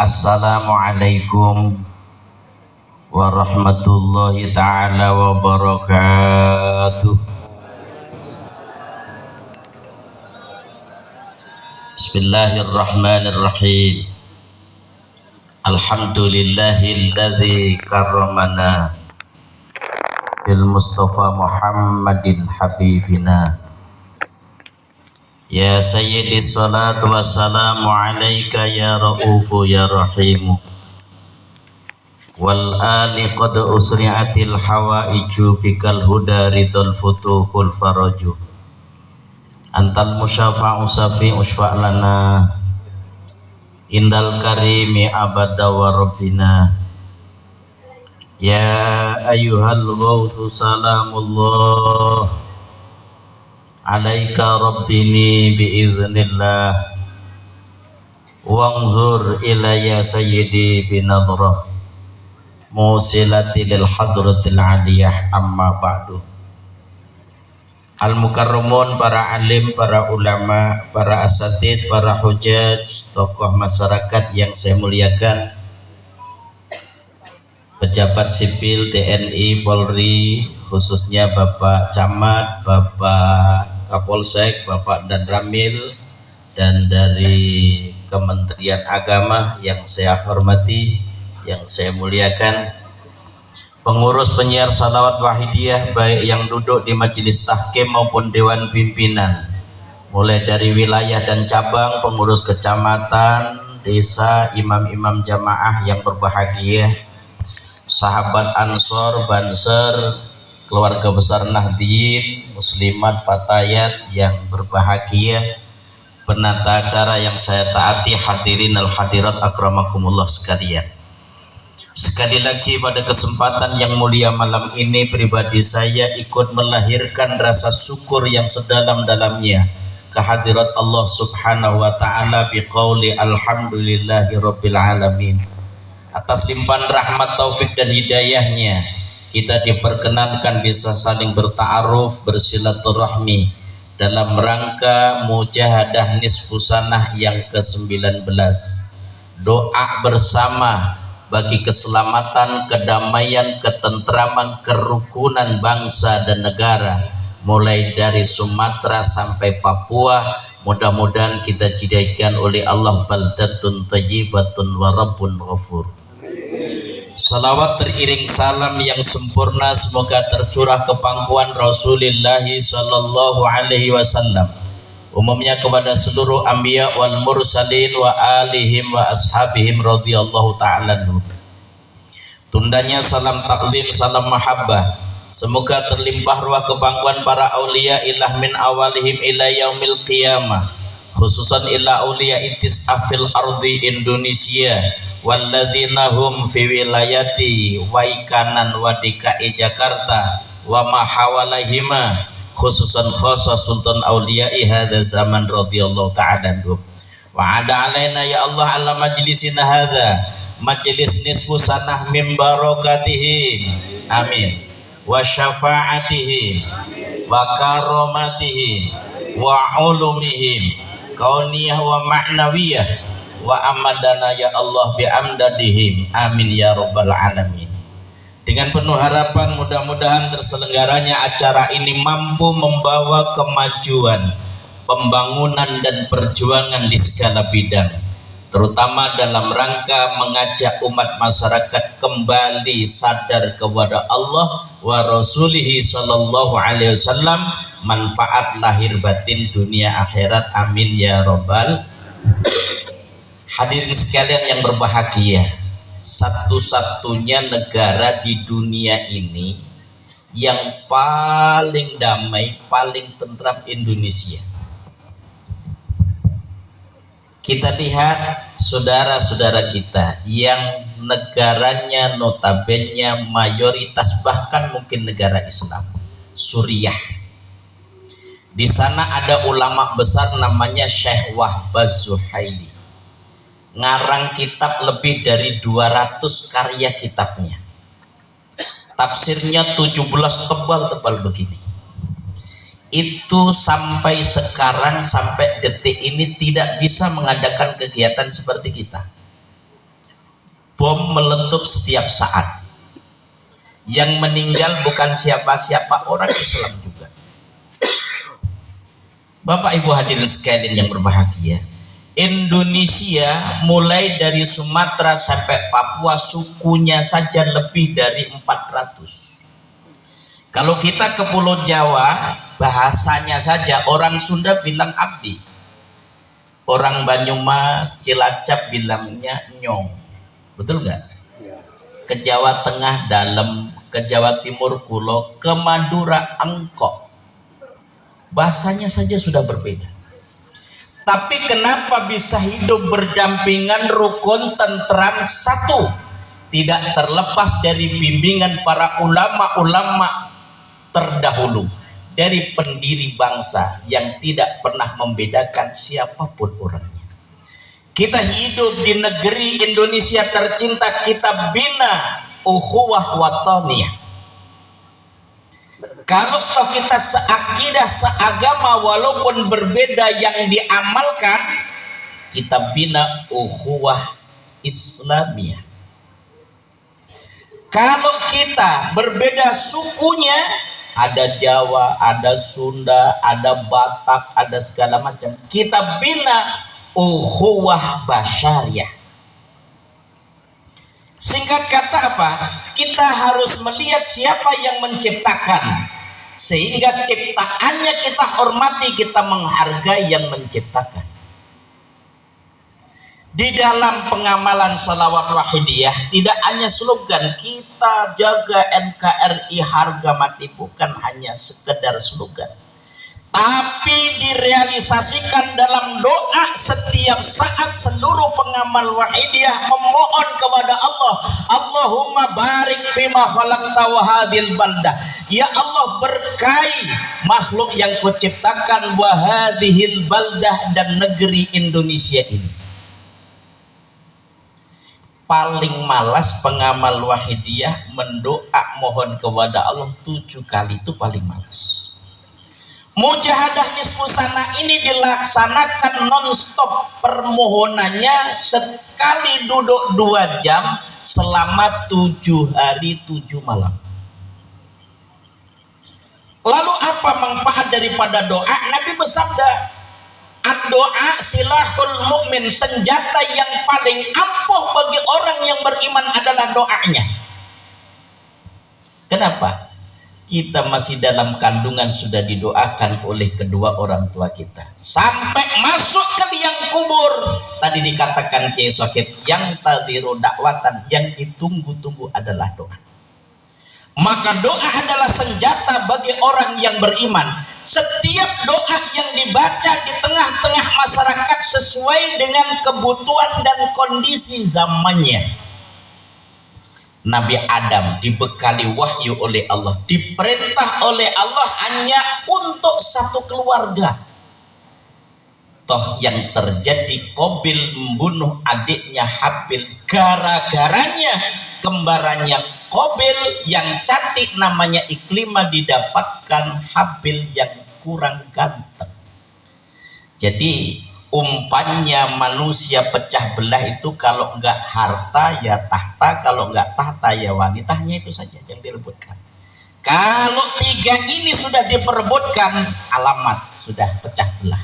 Assalamualaikum warahmatullahi ta'ala wabarakatuh. Bismillahirrahmanirrahim. Alhamdulillahilladzi karramana bil Mustafa Muhammadin habibina. Ya Sayyidi salatu wassalamu alaika ya ra'ufu ya rahimu. Wal ali qad usri'atil hawaiju bikal huda ridul futuhul faraju. Antal musyafa'u safi'u syfa'lana indal karimi abada wa rabbina. Ya ayyuhal ghawthu salamullah alaika rabbini biiznillah wanzur ilayya sayyidi binadrah musilati lil hadratil aliyah amma ba'du. Al-mukarramun, para alim, para ulama, para asatid, para hujaj, tokoh masyarakat yang saya muliakan, pejabat sipil TNI, Polri, khususnya Bapak Camat, Bapak Kapolsek, Bapak dan Ramil, dan dari Kementerian Agama yang saya hormati, yang saya muliakan, pengurus penyiar salawat wahidiyah baik yang duduk di majelis tahkim maupun dewan pimpinan, mulai dari wilayah dan cabang, pengurus kecamatan, desa, imam-imam jamaah yang berbahagia, sahabat Ansor, Banser, keluarga besar Nahdliyin, muslimat, fatayat yang berbahagia, penata acara yang saya taati, hadirin al-hadirat akramakumullah sekalian. Sekali lagi pada kesempatan yang mulia malam ini, pribadi saya ikut melahirkan rasa syukur yang sedalam-dalamnya kehadirat Allah subhanahu wa ta'ala biqauli alhamdulillahi rabbil alamin. Atas limpahan rahmat, taufik dan hidayahnya, kita diperkenankan bisa saling berta'aruf, bersilaturahmi dalam rangka mujahadah nisfu sanah yang ke-19. Doa bersama bagi keselamatan, kedamaian, ketentraman, kerukunan bangsa dan negara, mulai dari Sumatera sampai Papua. Mudah-mudahan kita dijadikan oleh Allah baldatun thayyibatun wa rabbun ghafur. Salawat teriring salam yang sempurna semoga tercurah ke pangkuan Rasulullah sallallahu alaihi wasallam, umumnya kepada seluruh anbiya wal mursalin wa alihim wa ashabihim radhiyallahu ta'ala. Tundanya salam taklim, salam mahabbah semoga terlimpah ruah ke pangkuan para aulia ilah min awalihim ila yaumil qiyamah, khususan ila aulia itis afil ardi Indonesia walladzina hum fi wilayati Waikanan wa DKI Jakarta wa ma hawalaihima, khususan khasa sultan awliya'i hadza zaman radhiyallahu ta'ala anhum. Wa ada alaina ya Allah ala majlisina hadza majlis nisfu sanah min barakatihim amin wa syafa'atihim wa karomatihim wa ulumihim kauniyah wa ma'nawiyah wa amadana ya Allah bi'amdadihim amin ya rabbal alamin. Dengan penuh harapan mudah-mudahan terselenggaranya acara ini mampu membawa kemajuan, pembangunan dan perjuangan di segala bidang, terutama dalam rangka mengajak umat masyarakat kembali sadar kepada Allah wa Rasulihi sallallahu alaihi wasallam, manfaat lahir batin dunia akhirat amin ya rabbal. Hadirin sekalian yang berbahagia, satu-satunya negara di dunia ini yang paling damai, paling tentram Indonesia. Kita lihat saudara-saudara kita yang negaranya notabene mayoritas bahkan mungkin negara Islam, Suriah. Di sana ada ulama besar namanya Syekh Wahbaz Zuhaili, ngarang kitab lebih dari 200 karya kitabnya. Tafsirnya 17 tebal-tebal begini. Itu sampai sekarang, sampai detik ini tidak bisa mengadakan kegiatan seperti kita. bom meletup setiap saat. Yang meninggal bukan siapa-siapa, orang Islam juga. Bapak Ibu hadirin sekalian yang berbahagia, Indonesia mulai dari Sumatera sampai Papua sukunya saja lebih dari 400. Kalau kita ke Pulau Jawa, bahasanya saja orang Sunda bilang abdi, orang Banyumas, Cilacap bilangnya nyong, betul nggak? Ke Jawa Tengah dalem, ke Jawa Timur kulo, ke Madura engkok, bahasanya saja sudah berbeda. Tapi kenapa bisa hidup berdampingan, rukun, tentram, satu, tidak terlepas dari bimbingan para ulama-ulama terdahulu, dari pendiri bangsa yang tidak pernah membedakan siapapun orangnya. Kita hidup di negeri Indonesia tercinta, kita bina ukhuwah wataniyah. Kalau toh kita seakidah, seagama, walaupun berbeda yang diamalkan, kita bina ukhuwah Islamiyah. Kalau kita berbeda sukunya, ada Jawa, ada Sunda, ada Batak, ada segala macam, kita bina ukhuwah basyariah. Singkat kata apa? Kita harus melihat siapa yang menciptakan, sehingga ciptaannya kita hormati, kita menghargai yang menciptakan. Di dalam pengamalan salawat wahidiyah tidak hanya slogan kita jaga NKRI harga mati, bukan hanya sekedar slogan, tapi direalisasikan dalam doa setiap saat. Seluruh pengamal wahidiyah memohon kepada Allah, Allahumma barik fima khalaqta wa hadhil baldah, ya Allah berkahi makhluk yang Kau ciptakan, wa hadhil baldah, dan negeri Indonesia ini. Paling malas pengamal wahidiyah mendoa mohon kepada Allah 7 kali, itu paling malas. Mujahadah nisfu sana ini dilaksanakan non-stop, permohonannya sekali duduk 2 jam selama 7 hari 7 malam. Lalu apa manfaat daripada doa? Nabi bersabda, ad-doa silahul mu'min, senjata yang paling ampuh bagi orang yang beriman adalah doanya. Kenapa? Kita masih dalam kandungan sudah didoakan oleh kedua orang tua kita, sampai masuk ke liang kubur. Tadi dikatakan Kiai Sokip, yang tadiru dakwatan, yang ditunggu-tunggu adalah doa. Maka doa adalah senjata bagi orang yang beriman. Setiap doa yang dibaca di tengah-tengah masyarakat sesuai dengan kebutuhan dan kondisi zamannya. Nabi Adam dibekali wahyu oleh Allah, diperintah oleh Allah hanya untuk satu keluarga. Toh yang terjadi, Qabil membunuh adiknya Habil, gara-garanya kembarannya Qabil yang cantik namanya Iklimah didapatkan Habil yang kurang ganteng. Jadi umpannya manusia pecah belah itu kalau enggak harta ya tahta, kalau enggak tahta ya wanitanya, itu saja yang direbutkan. Kalau 3 ini sudah diperebutkan, alamat sudah pecah belah.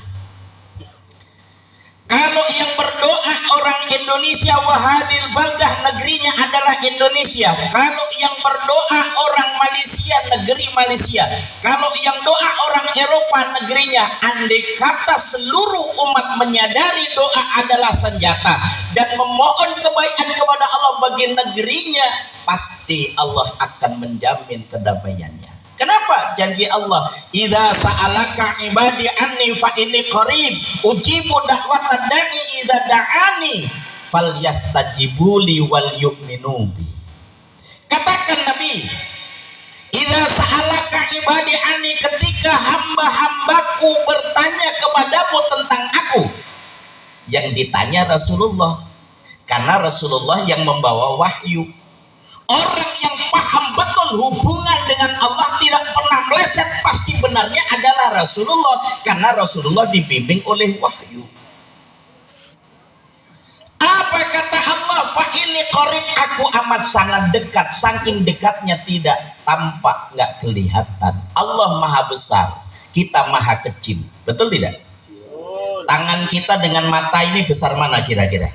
Kalau yang berdoa orang Indonesia, wahadil baldah, negerinya adalah Indonesia. Kalau yang berdoa orang Malaysia, negeri Malaysia. Kalau yang doa orang Eropa, negerinya. Andai kata seluruh umat menyadari doa adalah senjata dan memohon kebaikan kepada Allah bagi negerinya, pasti Allah akan menjamin kedamaiannya. Kenapa? Janji Allah, idza sa'alaka ibadi anni fa inni qarib ujibu da'watad da'i idza da'ani falyastajibu li wal yu'minu bi. Katakan Nabi, idza sa'alaka ibadi anni, ketika hamba-hambaku bertanya kepadamu tentang aku. Yang ditanya Rasulullah, karena Rasulullah yang membawa wahyu. Orang yang paham betul hubungan dengan Allah, tidak pernah meleset, pasti benarnya adalah Rasulullah, karena Rasulullah dibimbing oleh wahyu. Apa kata Allah? Fa in ini qarib, aku amat sangat dekat. Saking dekatnya tidak tampak, nggak kelihatan. Allah maha besar, kita maha kecil. Betul tidak? Tangan kita dengan mata ini besar mana kira-kira?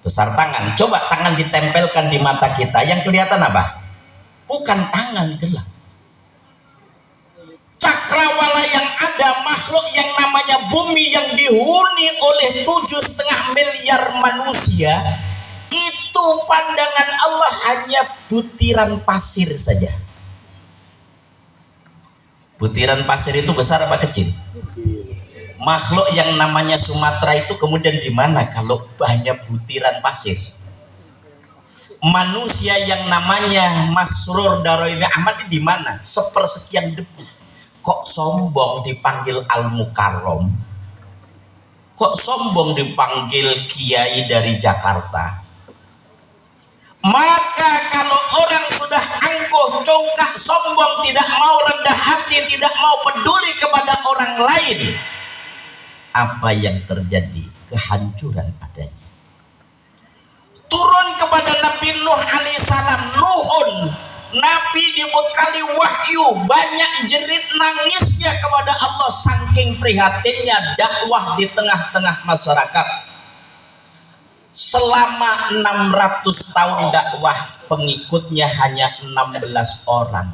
Besar tangan. Coba tangan ditempelkan di mata kita, yang kelihatan apa? Bukan tangan, gelap. Cakrawala yang ada, makhluk yang namanya bumi yang dihuni oleh 7,5 miliar manusia, itu pandangan Allah hanya butiran pasir saja. Butiran pasir itu besar apa kecil? Makhluk yang namanya Sumatera itu kemudian di mana kalau hanya butiran pasir? Manusia yang namanya Masrur Daroini Ahmad di mana? Sepersekian debu. Kok sombong dipanggil Al-Mukarrom? Kok sombong dipanggil Kiai dari Jakarta? Maka kalau orang sudah angkuh, congkak, sombong, tidak mau rendah hati, tidak mau peduli kepada orang lain, apa yang terjadi? Kehancuran adanya. Turun kepada Nabi Nuh alaihissalam. Nuhun, Nabi dibekali wahyu, banyak jerit nangisnya kepada Allah saking prihatinnya dakwah di tengah-tengah masyarakat. Selama 600 tahun dakwah, pengikutnya hanya 16 orang.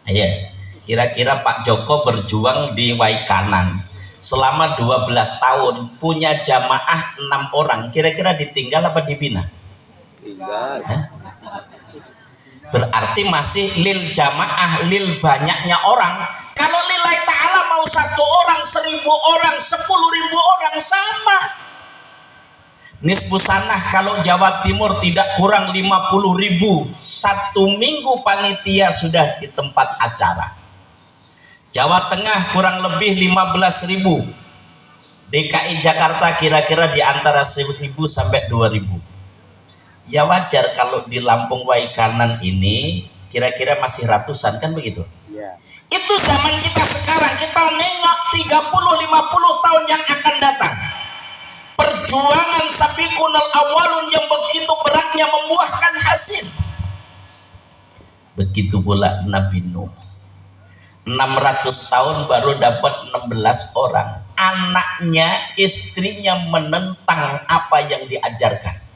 Ayo, kira-kira Pak Joko berjuang di Waikanan selama 12 tahun, punya jamaah 6 orang. Kira-kira ditinggal apa dibina? Tinggal. Berarti masih lil jamaah, lil banyaknya orang. Kalau lillahi ta'ala mau 1 orang, 1.000 orang, 10.000 orang sama. Nisbu sanah kalau Jawa Timur tidak kurang 50.000. 1 minggu panitia sudah di tempat acara. Jawa Tengah kurang lebih 15.000. DKI Jakarta kira-kira di antara 1.000 sampai 2.000. Ya wajar kalau di Lampung Waikanan ini kira-kira masih ratusan, kan begitu? Ya. Itu zaman kita sekarang, kita nengok 30-50 tahun yang akan datang. Perjuangan sabiqunal awalun yang begitu beratnya membuahkan hasil. Begitu pula Nabi Nuh. 600 tahun baru dapat 16 orang. Anaknya, istrinya menentang apa yang diajarkan.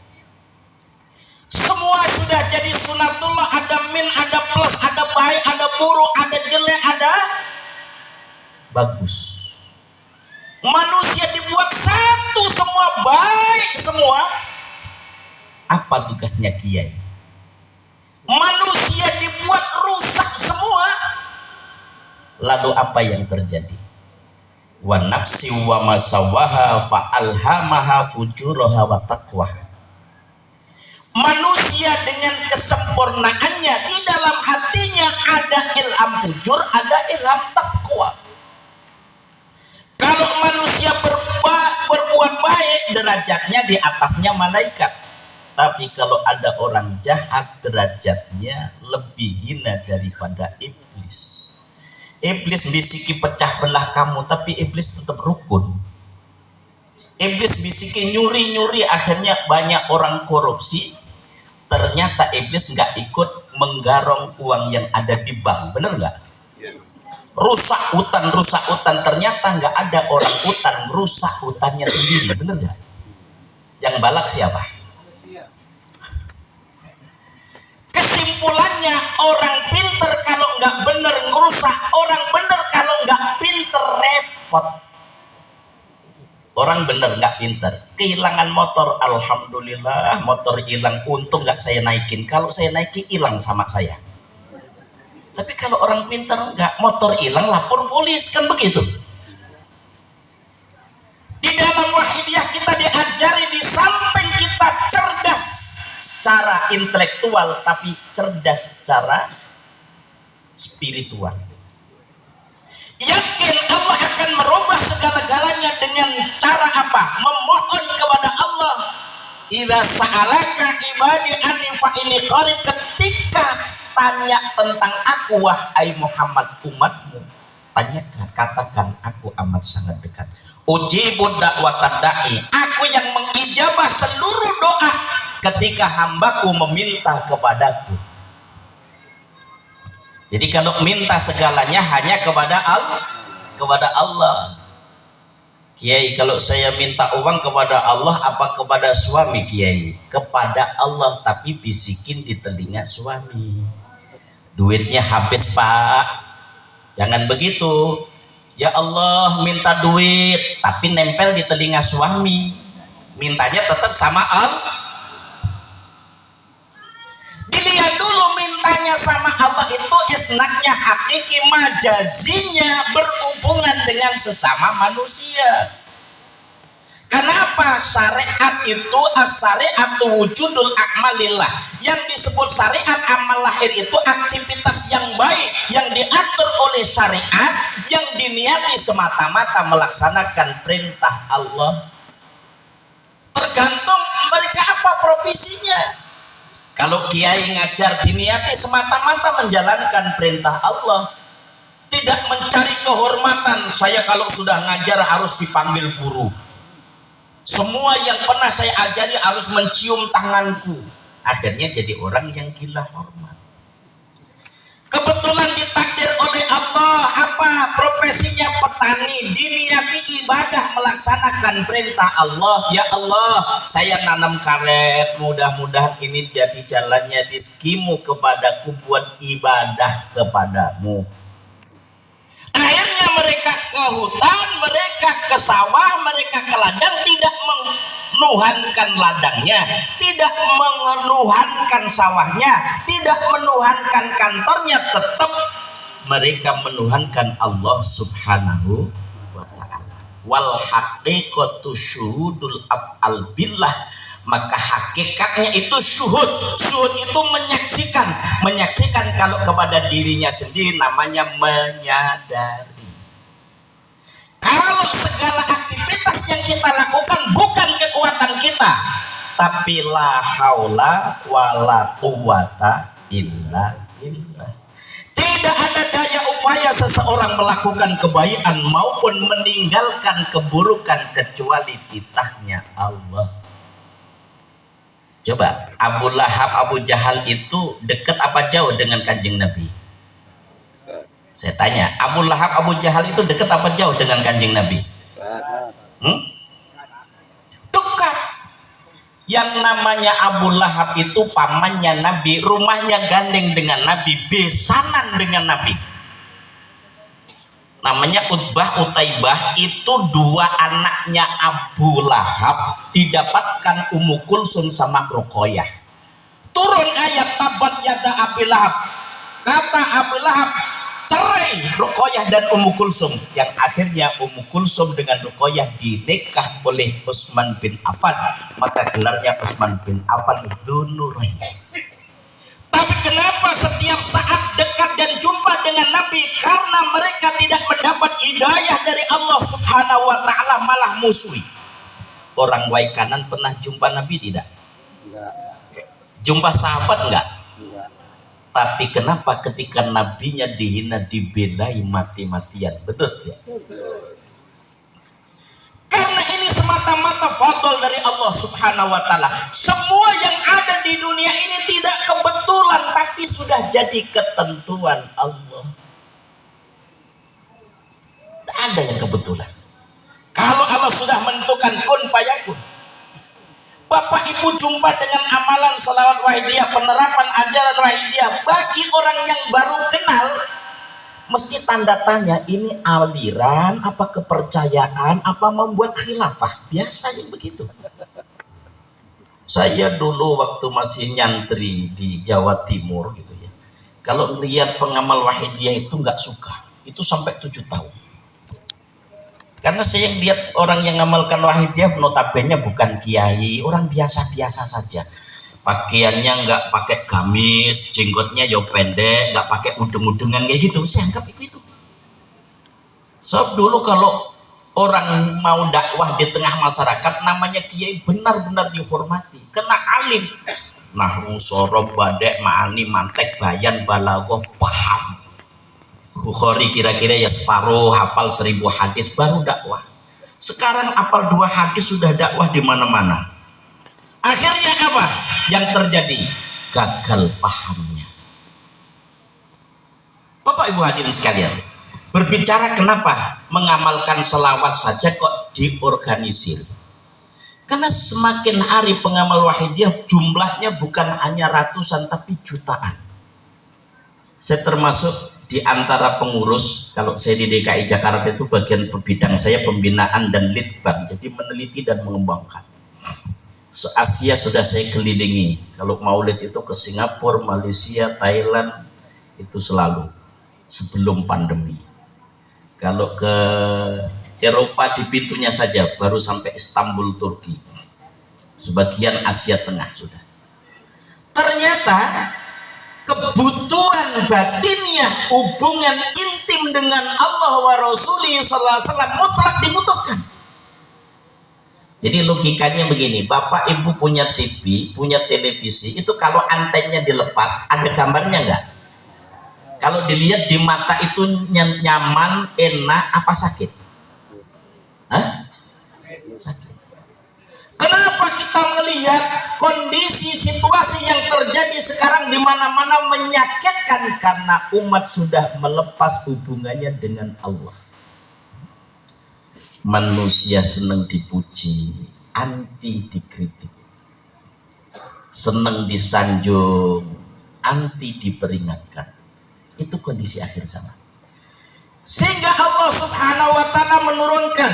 Semua sudah jadi sunatullah, ada min, ada plus, ada baik, ada buruk, ada jelek, ada bagus. Manusia dibuat satu, semua baik semua. Apa tugasnya kiai? Manusia dibuat rusak semua. Lalu apa yang terjadi? Wa nafsi wa masawaha fa alhamaha fujuraha wa taqwaha. Manusia dengan kesempurnaannya, di dalam hatinya ada ilham fujur, ada ilham taqwa. Kalau manusia berbuat baik, derajatnya di atasnya malaikat. Tapi kalau ada orang jahat, derajatnya lebih hina daripada iblis. Iblis bisiki pecah belah kamu, tapi iblis tetap rukun. Iblis bisiki nyuri-nyuri, akhirnya banyak orang korupsi. Ternyata iblis nggak ikut menggarong uang yang ada di bank, bener nggak? Rusak hutan, ternyata nggak ada orang hutan, rusak hutannya sendiri, bener nggak? Yang balak siapa? Kesimpulannya, orang pinter kalau nggak bener ngerusak, orang bener kalau nggak pinter repot. Orang bener nggak pinter, kehilangan motor, alhamdulillah motor hilang, untung nggak saya naikin, kalau saya naikin hilang sama saya. Tapi kalau orang pinter nggak, motor hilang lapor polis, kan begitu. Di dalam wahidiyah kita diajari, di samping kita cerdas secara intelektual, tapi cerdas secara spiritual. Yakin Allah akan merubah segala-galanya dengan cara apa? Memohon kepada Allah. Idza sa'alaka ibadi anni fa inni qarib, ketika tanya tentang aku wahai Muhammad umatmu, tanyakan, katakan aku amat sangat dekat. Ujibud da'watad da'i, aku yang mengijabah seluruh doa ketika hambaku meminta kepadaku. Jadi kalau minta segalanya hanya kepada Allah. Kiai, kalau saya minta uang kepada Allah apa kepada suami, Kiai? Kepada Allah, tapi bisikin di telinga suami. Duitnya habis, Pak. Jangan begitu. Ya Allah, minta duit, tapi nempel di telinga suami. Mintanya tetap sama Allah. Dilihat dulu mintanya sama Allah itu isnadnya hakiki, majazinya berhubungan dengan sesama manusia. Kenapa syariat itu as-syariatu wujudul a'malillah? Yang disebut syariat amal lahir itu aktivitas yang baik yang diatur oleh syariat, yang diniati semata-mata melaksanakan perintah Allah. Tergantung mereka apa profesinya. Kalau kiai ngajar diniati semata-mata menjalankan perintah Allah, tidak mencari kehormatan. Saya kalau sudah ngajar harus dipanggil guru. Semua yang pernah saya ajari harus mencium tanganku. Akhirnya jadi orang yang gila hormat. Kebetulan ditakdir oleh Allah apa profesinya petani, diniati ibadah melaksanakan perintah Allah. Ya Allah, saya nanam karet, mudah-mudahan ini jadi jalannya rizkimu kepadaku buat ibadah kepadamu. Akhirnya mereka ke hutan, mereka ke sawah, mereka ke ladang, tidak menuhankan ladangnya, tidak menuhankan sawahnya, tidak menuhankan kantornya, tetap mereka menuhankan Allah Subhanahu wa ta'ala. Wal haqiqatu syuhudul af'al billah, maka hakikatnya itu syuhud. Syuhud itu menyaksikan kalau kepada dirinya sendiri namanya menyadari. Kalau segala aktivitas yang kita lakukan bukan kekuatan kita, tapi la haula wala quwata illa billah. Tidak ada daya upaya seseorang melakukan kebaikan maupun meninggalkan keburukan kecuali titahnya Allah. Coba, Abu Lahab, Abu Jahal itu dekat apa jauh dengan Kanjeng Nabi? Saya tanya, Abu Lahab, Abu Jahal itu dekat apa jauh dengan Kanjeng Nabi? Dekat. Yang namanya Abu Lahab itu pamannya Nabi, rumahnya gandeng dengan Nabi, besanan dengan Nabi. Namanya Utbah, Utaibah, itu dua anaknya Abu Lahab didapatkan Ummu Kulsum sama Ruqayyah. Turun ayat tabat yada Abi Lahab, kata Abu Lahab cerai Ruqayyah dan Ummu Kulsum, yang akhirnya Ummu Kulsum dengan Ruqayyah dinikah oleh Utsman bin Affan, maka gelarnya Utsman bin Affan Dzunurain. Tapi kenapa setiap saat dekat dan jumpa dengan Nabi? Karena mereka tidak mendapat hidayah dari Allah Subhanahu wa ta'ala, malah musuhi. Orang Waikanan pernah jumpa Nabi tidak? Enggak. Jumpa sahabat enggak? Enggak. Tapi kenapa ketika nabinya dihina, dibelai mati-matian? Betul ya? Betul. Karena ini semata-mata fadl dari Allah Subhanahu wa ta'ala. Semua yang ada di dunia ini tidak kebetulan, tapi sudah jadi ketentuan Allah. Tidak ada yang kebetulan. Kalau Allah sudah menentukan kun fayakun. Bapak Ibu jumpa dengan amalan salawat wahidiyah, penerapan ajaran wahidiyah bagi orang yang baru kenal, mesti tanda tanya, ini aliran apa kepercayaan apa membuat khilafah. Biasanya begitu. Saya dulu waktu masih nyantri di Jawa Timur gitu ya, kalau lihat pengamal wahidiyah itu nggak suka, itu sampai 7 tahun. Karena saya yang lihat orang yang ngamalkan wahidiyah notabene bukan kiai, orang biasa-biasa saja. Pakaiannya nggak pakai gamis, jenggotnya ya pendek, nggak pakai udeng-udengan kayak gitu. Saya anggap itu. Sebab dulu kalau orang mau dakwah di tengah masyarakat, namanya kiai benar-benar dihormati, kena alim. Nahwu, sorob, badek, ma'ani, mantek, bayan, balaghah, paham. Bukhari kira-kira ya separuh, hafal 1000 hadis baru dakwah. Sekarang hafal 2 hadis sudah dakwah di mana-mana. Akhirnya apa? yang terjadi? Gagal pahamnya. Bapak Ibu hadirin sekalian, berbicara kenapa mengamalkan selawat saja kok diorganisir? Karena semakin hari pengamal wahidiyah jumlahnya bukan hanya ratusan tapi jutaan. Saya termasuk di antara pengurus, kalau saya di DKI Jakarta itu bagian bidang saya pembinaan dan litbang, jadi meneliti dan mengembangkan. Se-Asia sudah saya kelilingi. Kalau maulid itu ke Singapura, Malaysia, Thailand, itu selalu sebelum pandemi. Kalau ke Eropa di pintunya saja baru sampai Istanbul, Turki. Sebagian Asia Tengah sudah. Ternyata kebutuhan batiniah, hubungan intim dengan Allah wa Rasulih sallallahu alaihi wasallam mutlak dibutuhkan. Jadi logikanya begini, Bapak Ibu punya TV, punya televisi, itu kalau antennya dilepas, ada gambarnya enggak? Kalau dilihat di mata itu nyaman, enak, apa sakit? Hah? Sakit. Kenapa kita melihat kondisi situasi yang terjadi sekarang di mana-mana menyakitkan? Karena umat sudah melepas hubungannya dengan Allah. Manusia senang dipuji, anti dikritik. Senang disanjung, anti diperingatkan. Itu kondisi akhir zaman. Sehingga Allah Subhanahu wa taala menurunkan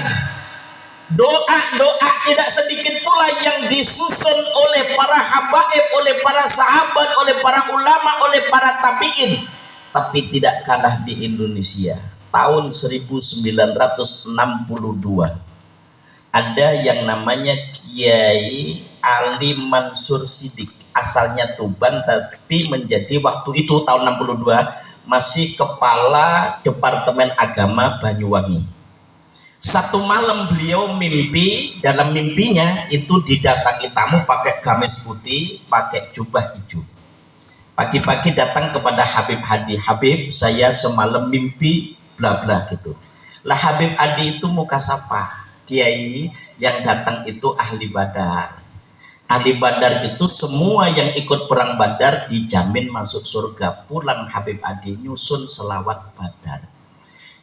doa-doa tidak sedikit pula yang disusun oleh para habaib, oleh para sahabat, oleh para ulama, oleh para tabi'in. Tapi tidak kalah di Indonesia. Tahun 1962 ada yang namanya Kiai Ali Mansur Sidik, asalnya Tuban tapi menjadi waktu itu tahun 62 masih kepala Departemen Agama Banyuwangi. Satu malam beliau mimpi, dalam mimpinya itu didatangi tamu pakai gamis putih, pakai jubah hijau. Pagi-pagi datang kepada Habib Hadi, Habib saya semalam mimpi bla bla gitu. Lah Habib Hadi itu muka sapa, Kiai yang datang itu ahli Badar. Ahli Badar itu semua yang ikut perang Badar dijamin masuk surga. Pulang Habib Hadi nyusun selawat Badar.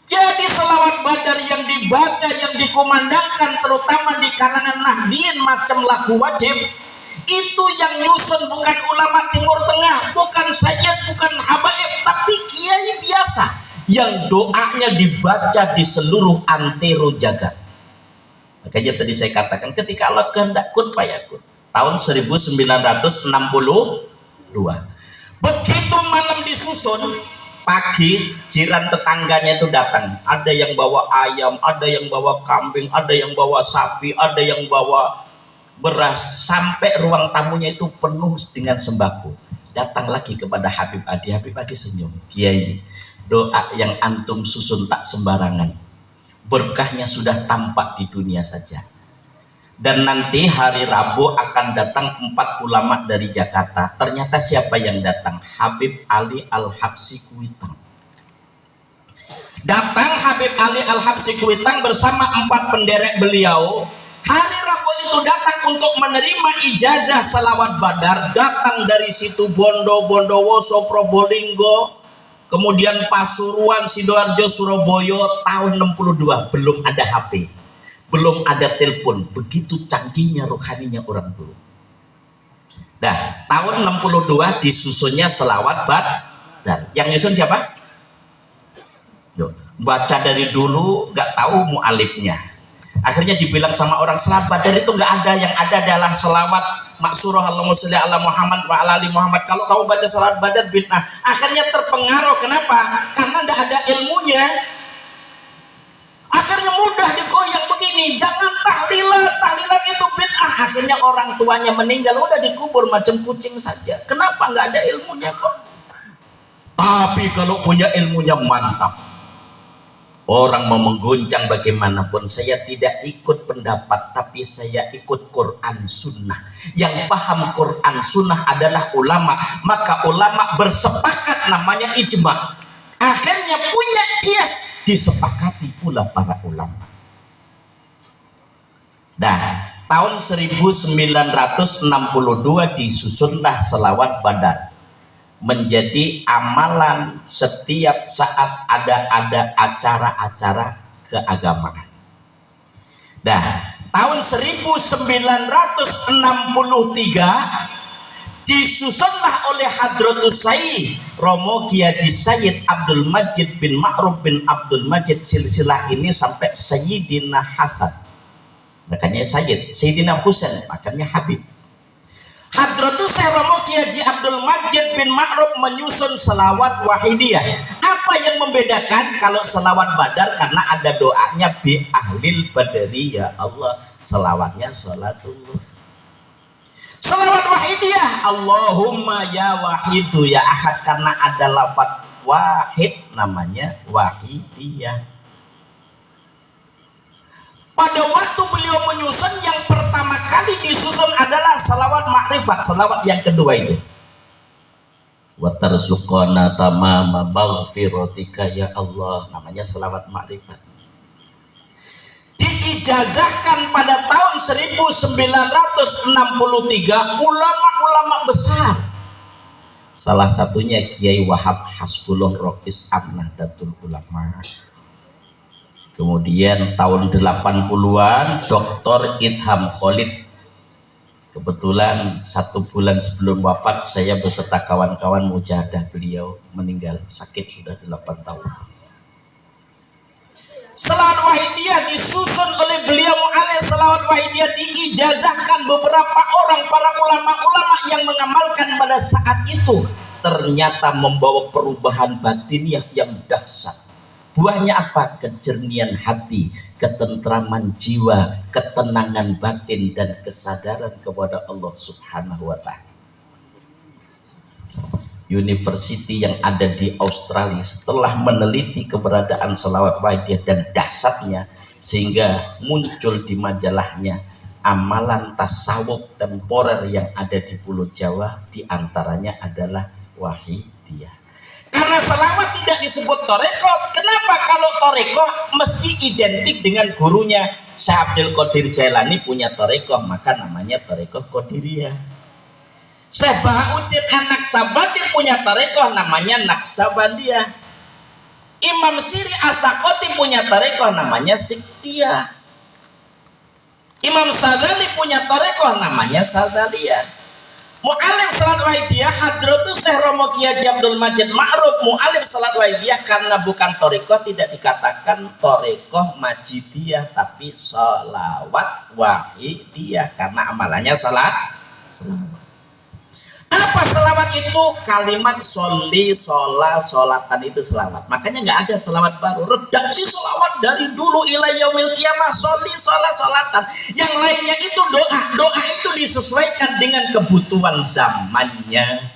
Jadi selawat Badar yang dibaca, yang dikumandangkan terutama di kalangan Nahdien macam lagu wajib, itu yang nyusun bukan ulama Timur Tengah, bukan sayyid, bukan habaib, tapi kiai biasa yang doanya dibaca di seluruh antero jagat. Makanya tadi saya katakan ketika Allah kehendak kun fayakun tahun 1962. Begitu malam disusun, pagi jiran tetangganya itu datang. Ada yang bawa ayam, ada yang bawa kambing, ada yang bawa sapi, ada yang bawa beras. Sampai ruang tamunya itu penuh dengan sembako. Datang lagi kepada Habib Hadi. Habib Hadi senyum. Kiai, doa yang antum susun tak sembarangan. Berkahnya sudah tampak di dunia saja. Dan nanti hari Rabu akan datang 4 ulama dari Jakarta. Ternyata siapa yang datang? Habib Ali Al-Habsyi Kuitang. Datang Habib Ali Al-Habsyi Kuitang bersama 4 penderek beliau. Hari Rabu itu datang untuk menerima ijazah selawat Badar. Datang dari situ Bondo, Bondowoso, Probolinggo, kemudian Pasuruan, Sidoarjo, Surabaya. Tahun 62 belum ada HP, belum ada telepon, begitu canggihnya rohaninya orang dulu. Nah, tahun 62 disusunnya selawat Badar. Yang nyusun siapa? Duh, baca dari dulu nggak tahu mu'alifnya. Akhirnya dibilang sama orang selawat Badar itu nggak ada, yang ada adalah selawat maksurah Allahumma sholli ala Muhammad wa ala ali Muhammad. Kalau kamu baca selawat Badar bid'ah. Akhirnya terpengaruh. Kenapa? Karena nggak ada ilmunya. Akhirnya mudah digoyang begini, jangan tahlilan itu bid'ah. Akhirnya orang tuanya meninggal, udah dikubur macam kucing saja. Kenapa nggak ada ilmunya kok? Tapi kalau punya ilmunya mantap. Orang mau mengguncang bagaimanapun, saya tidak ikut pendapat, tapi saya ikut Quran Sunnah. Yang paham Quran Sunnah adalah ulama, maka ulama bersepakat namanya ijma. Akhirnya punya kias, disepakati pula para ulama. Nah, tahun 1962 disusunlah selawat Badar menjadi amalan setiap saat ada acara-acara keagamaan. Nah, tahun 1963 disusunlah oleh Hadratus Sayyid Romo Kiai Haji Sayyid Abdul Majid bin Ma'ruf bin Abdul Majid, silsilah ini sampai Sayyidina Hasan, makanya Sayyid, Sayyidina Husain, makanya Habib. Hadratus Sayyid Romo Kiai Haji Abdul Majid bin Ma'ruf menyusun selawat wahidiyah. Apa yang membedakan? Kalau selawat Badar karena ada doanya bi ahlil badari, ya Allah, selawatnya sholatullah. Selawat wahidiyah, Allahumma ya wahidu ya ahad, karena ada lafaz wahid namanya wahidiyah. Pada waktu beliau menyusun, yang pertama kali disusun adalah selawat makrifat, selawat yang kedua itu. Wa tarzuqana tamama maghfiratika ya Allah, namanya selawat makrifat. Diijazahkan pada tahun 1963 ulama-ulama besar, salah satunya Kiai Wahab Hasbullah Rois An-Nahdlatul Ulama. Kemudian tahun 80-an Dr. Idham Khalid, kebetulan 1 bulan sebelum wafat saya beserta kawan-kawan mujahadah beliau meninggal, sakit sudah 8 tahun. Selawat wahidiyah disusun oleh beliau mu'alif, selawat wahidiyah diijazahkan beberapa orang para ulama-ulama yang mengamalkan pada saat itu, ternyata membawa perubahan batiniah yang dahsyat. Buahnya apa? Kejernihan hati, ketentraman jiwa, ketenangan batin, dan kesadaran kepada Allah Subhanahu wa Ta'ala. University yang ada di Australia setelah meneliti keberadaan selawat wahidiyah dan dahsyatnya, sehingga muncul di majalahnya amalan tasawuf temporer yang ada di Pulau Jawa, diantaranya adalah wahidiyah. Karena selawat tidak disebut toreko. Kenapa? Kalau toreko mesti identik dengan gurunya. Syekh Abdul Qadir Jailani punya toreko, maka namanya toreko Qadiriyah. Syekh Bahauddin An-Naksabandi punya tarekoh namanya Naksabandiyah. Imam Siri As-Sakoti punya tarekoh namanya Siktiyah. Imam Sadali punya tarekoh namanya Sadaliyah. Mu'alim salat wahidiyah Hadratus Syekh Romo Kiai Haji Abdul Majid Ma'ruf, mu'alim salat wahidiyah karena bukan tarekoh, tidak dikatakan tarekoh Majidiyah, tapi sholawat wahidiyah karena amalannya salawat. Apa selawat itu? Kalimat soli, sholat, sholatan itu selawat. Makanya nggak ada selawat baru. Redaksi selawat dari dulu ila yaumil qiyamah, soli, sholat, sholatan. Yang lainnya itu doa. Doa itu disesuaikan dengan kebutuhan zamannya.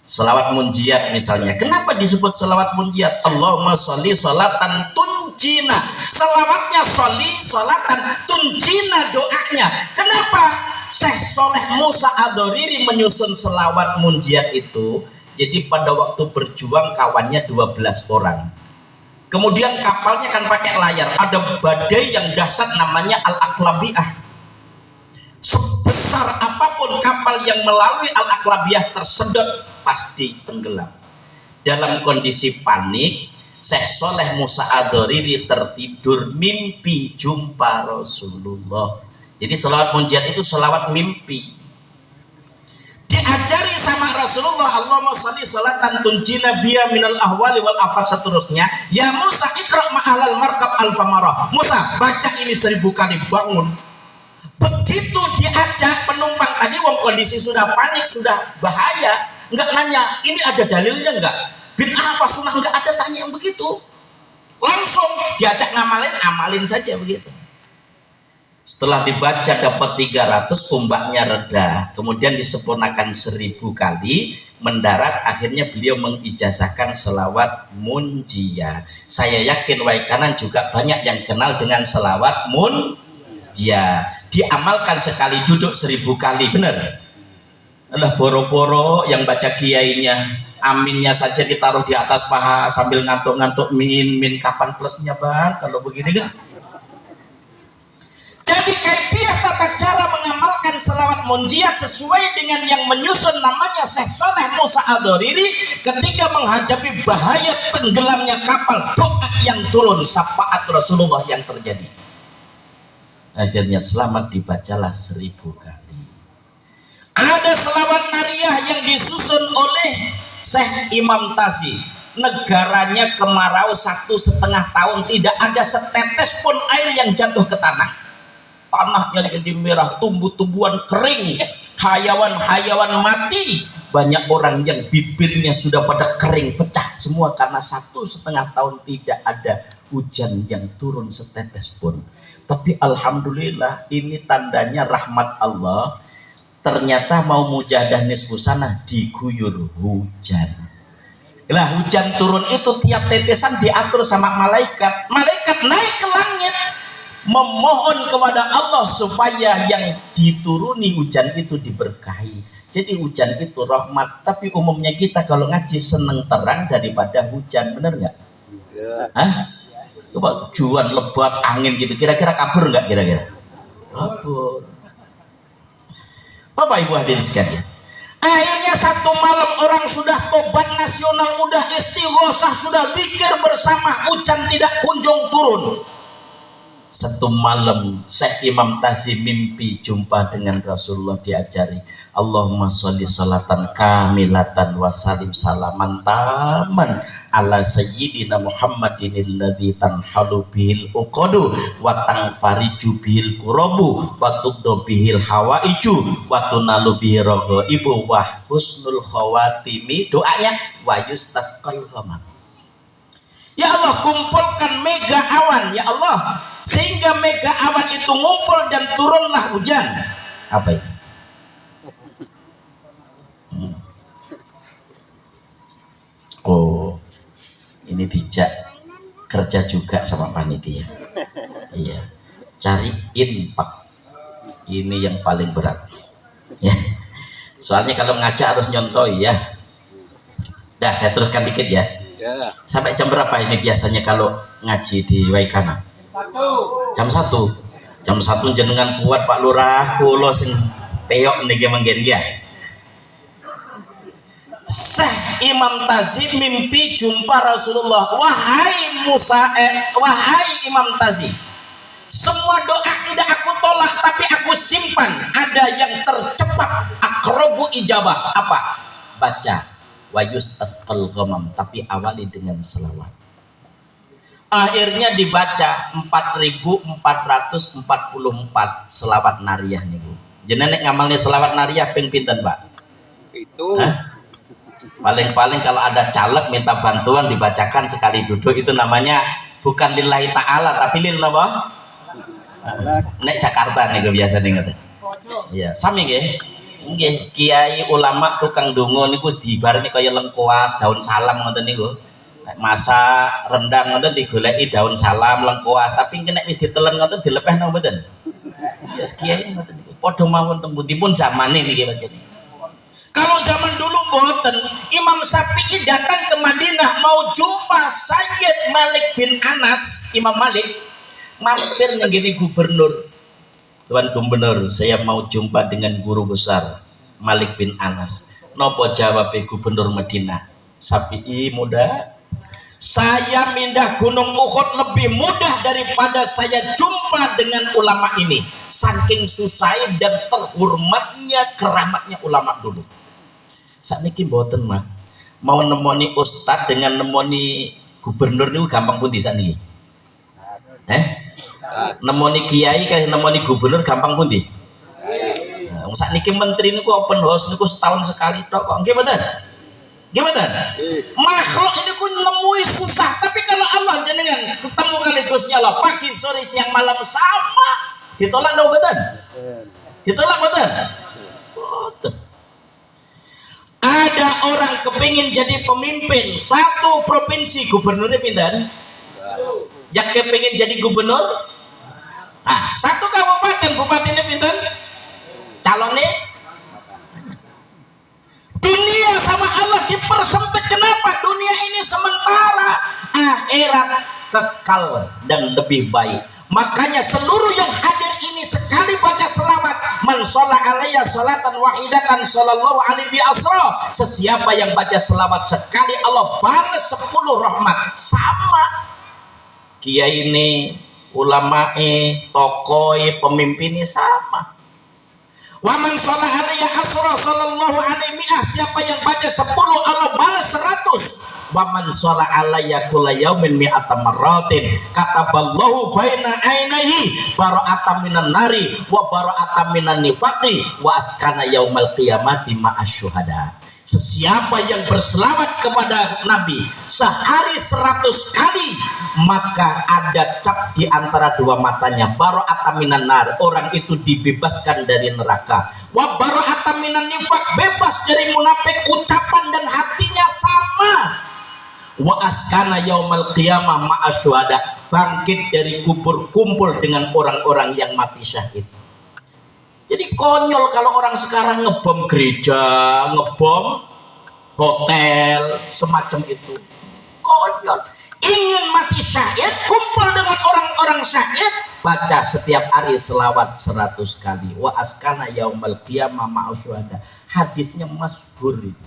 Selawat munjiat misalnya. Kenapa disebut selawat munjiat? Allahumma sholli sholatan tunjina. Selawatnya sholli, sholatan, tunjina doanya. Kenapa? Syekh Soleh Musa Ad-Doriri menyusun selawat munjiat itu. Jadi pada waktu berjuang kawannya 12 orang. Kemudian kapalnya kan pakai layar. Ada badai yang dahsyat namanya Al-Aqlabiah. Sebesar apapun kapal yang melalui Al-Aqlabiah tersedot pasti tenggelam. Dalam kondisi panik, Syekh Soleh Musa Ad-Doriri tertidur mimpi jumpa Rasulullah. Jadi selawat munjiat itu selawat mimpi. Diajari sama Rasulullah, Allahumma sholli sholatan tunjina biya minal ahwali wal afat, seterusnya. Ya Musa ikra ma'alal markab alfamarah. Musa baca ini 1000 kali, bangun. Begitu diajak penumpang tadi, wong kondisi sudah panik, sudah bahaya, enggak nanya, ini ada dalilnya enggak? Bid'ah apa sunnah? Enggak ada tanya yang begitu. Langsung diajak ngamalin, amalin saja begitu. Setelah dibaca dapat 300, ombaknya reda, kemudian disempurnakan 1000 kali, mendarat, akhirnya beliau mengijazahkan selawat munjiat. Saya yakin Waikanan juga banyak yang kenal dengan selawat munjiat. Diamalkan sekali duduk 1000 kali, benar? Alah, boro-boro yang baca kiainya, aminnya saja ditaruh di atas paha sambil ngantuk-ngantuk, min kapan plusnya bang kalau begini kan? Jadi kaifiah tata cara mengamalkan selawat munjiat sesuai dengan yang menyusun namanya Syekh Saleh Musa Ad-Dhariri ketika menghadapi bahaya tenggelamnya kapal, doa yang turun, syafaat Rasulullah yang terjadi. Akhirnya selamat dibacalah 1000 kali. Ada selawat nariyah yang disusun oleh Syekh Imam Tazi. Negaranya kemarau 1,5 tahun, tidak ada setetes pun air yang jatuh ke tanah. Tanahnya jadi merah, tumbuh-tumbuhan kering, hayawan-hayawan mati. Banyak orang yang bibirnya sudah pada kering, pecah semua karena 1,5 tahun tidak ada hujan yang turun setetes pun. Tapi alhamdulillah ini tandanya rahmat Allah. Ternyata mau mujahadah nisfu sana diguyur hujan. Lah hujan turun itu tiap tetesan diatur sama malaikat. Malaikat naik ke langit memohon kepada Allah supaya yang dituruni hujan itu diberkahi. Jadi hujan itu rahmat. Tapi umumnya kita kalau ngaji seneng terang daripada hujan, bener nggak? Hah? Coba juan lebat angin gitu, kira-kira kabur nggak kira-kira? Kabur. Bapak Ibu hadirin sekalian, akhirnya satu malam orang sudah tobat nasional, udah istighosah, sudah zikir bersama, hujan tidak kunjung turun. Satu malam Syekh Imam Tazi mimpi jumpa dengan Rasulullah, diajari Allahumma sholli salatan kamilatan wa salim salaman taman ala sayyidina Muhammadin alladzi tanhalu bihil uqadu wa tanfariju bihil kurabu wa tubdu bihil hawaiju wa tunalu bihi raghaibu wa husnul khawatimi. Doanya wa yustasqal ghamam. Ya Allah, kumpulkan mega awan ya Allah, sehingga mega awan itu ngumpul dan turunlah hujan. Apa itu? Oh, ini dijak kerja juga sama panitia. Iya, cari infak. Ini yang paling berat. Ya. Soalnya kalau ngajak harus nyontoh ya. Dah, saya teruskan dikit ya. Sampai jam berapa ini biasanya kalau ngaji di Waikana? Jam 1. Jam 1 jenengan kuat Pak Lurah, kulo sing peyok niki manggen ya. Syekh Imam Tazi mimpi jumpa Rasulullah. Wahai Imam Tazi, semua doa tidak aku tolak tapi aku simpan. Ada yang tercepat, akrobu ijabah. Apa? Baca wa yustasqal ghamam, tapi awali dengan selawat. Akhirnya dibaca 4444 selawat nariyah niku. Jenengan ngamalnya selawat nariyah ping pinten, Pak? Itu. Hah? Paling-paling kalau ada caleg minta bantuan dibacakan sekali duduk, itu namanya bukan lillahi ta'ala tapi lil napa? Nek Jakarta niku biasa nih ngoten. Iya, sami nggih. Nggih, kiai ulama tukang donga niku dibareni kaya lengkuas, daun salam ngoten niku. Masa rendang ngoten digoleki daun salam, lengkuas, tapi nek wis ditelen ngoten dilepehno mboten. Ya kiai ngoten niku. Padha mawon teng pundi pun zamane niki pancen. Kalau zaman dulu mboten, Imam Syafi'i datang ke Madinah mau jumpa Sayyid Malik bin Anas, Imam Malik mampir ngene gubernur. Tuan Gubernur, saya mau jumpa dengan guru besar Malik bin Anas. Nopo jawab Gubernur Madinah? Syafi'i muda, saya mindah Gunung Uhud lebih mudah daripada saya jumpa dengan ulama ini. Saking susah dan terhormatnya keramatnya ulama dulu. Sakniki mboten mah. Mau nemoni ustad dengan nemoni gubernur niku gampang pundi sakniki? Nemoni kiai kayak nemoni gubernur gampang pundi? Nah, sakniki menteri niku open house niku setahun sekali tok kok. Nggih mboten? Nggih mboten? Makhluk niku nemui susah, tapi kalau Allah jenengan ketemu kali Gusti Allah pagi sore siang malam sama. Ditolak ndak mboten? Ditolak mboten? Mboten. Ada orang kepingin jadi pemimpin satu provinsi, gubernurnya pinten? Yang kepingin jadi gubernur? Ah, satu kabupaten, bupatinya pinten? Calonnya? Dunia sama Allah dipersempit. Kenapa? Dunia ini sementara, akhirat kekal dan lebih baik. Makanya seluruh yang hadir ini sekali baca selawat, man sholla alayya sholatan wahidatan sallallahu alaihi asra, sesiapa yang baca selawat sekali Allah balas 10 rahmat. Sama kiai ini, ulama tokoh pemimpinnya sama. Wa man sholla alayya asra sallallahu alaihi mi'ah, siapa yang baca 10 Allah balas 100. Wa man sholla alayya kulla yaumin mi'ata marratin kataballahu baina ainaihi bara'atan minan nari wa bara'atan minan nifaqi wa askana yaumal qiyamati ma'asyuhada. Sesiapa yang berselawat kepada Nabi sehari 100 kali, maka ada cap di antara dua matanya, bara'atan minan nar, orang itu dibebaskan dari neraka. Wa bara'atan minan nifaq, bebas dari munafik, ucapan dan hatinya sama. Wa askana yaumal qiyamah ma'asyuhada, bangkit dari kubur kumpul dengan orang-orang yang mati syahid. Jadi konyol kalau orang sekarang ngebom gereja, ngebom hotel, semacam itu. Konyol. Ingin mati syahid, kumpul dengan orang-orang syahid, baca setiap hari selawat 100 kali. Wa askana yaumal qiyamah ma'asyuhada. Hadisnya masyhur itu.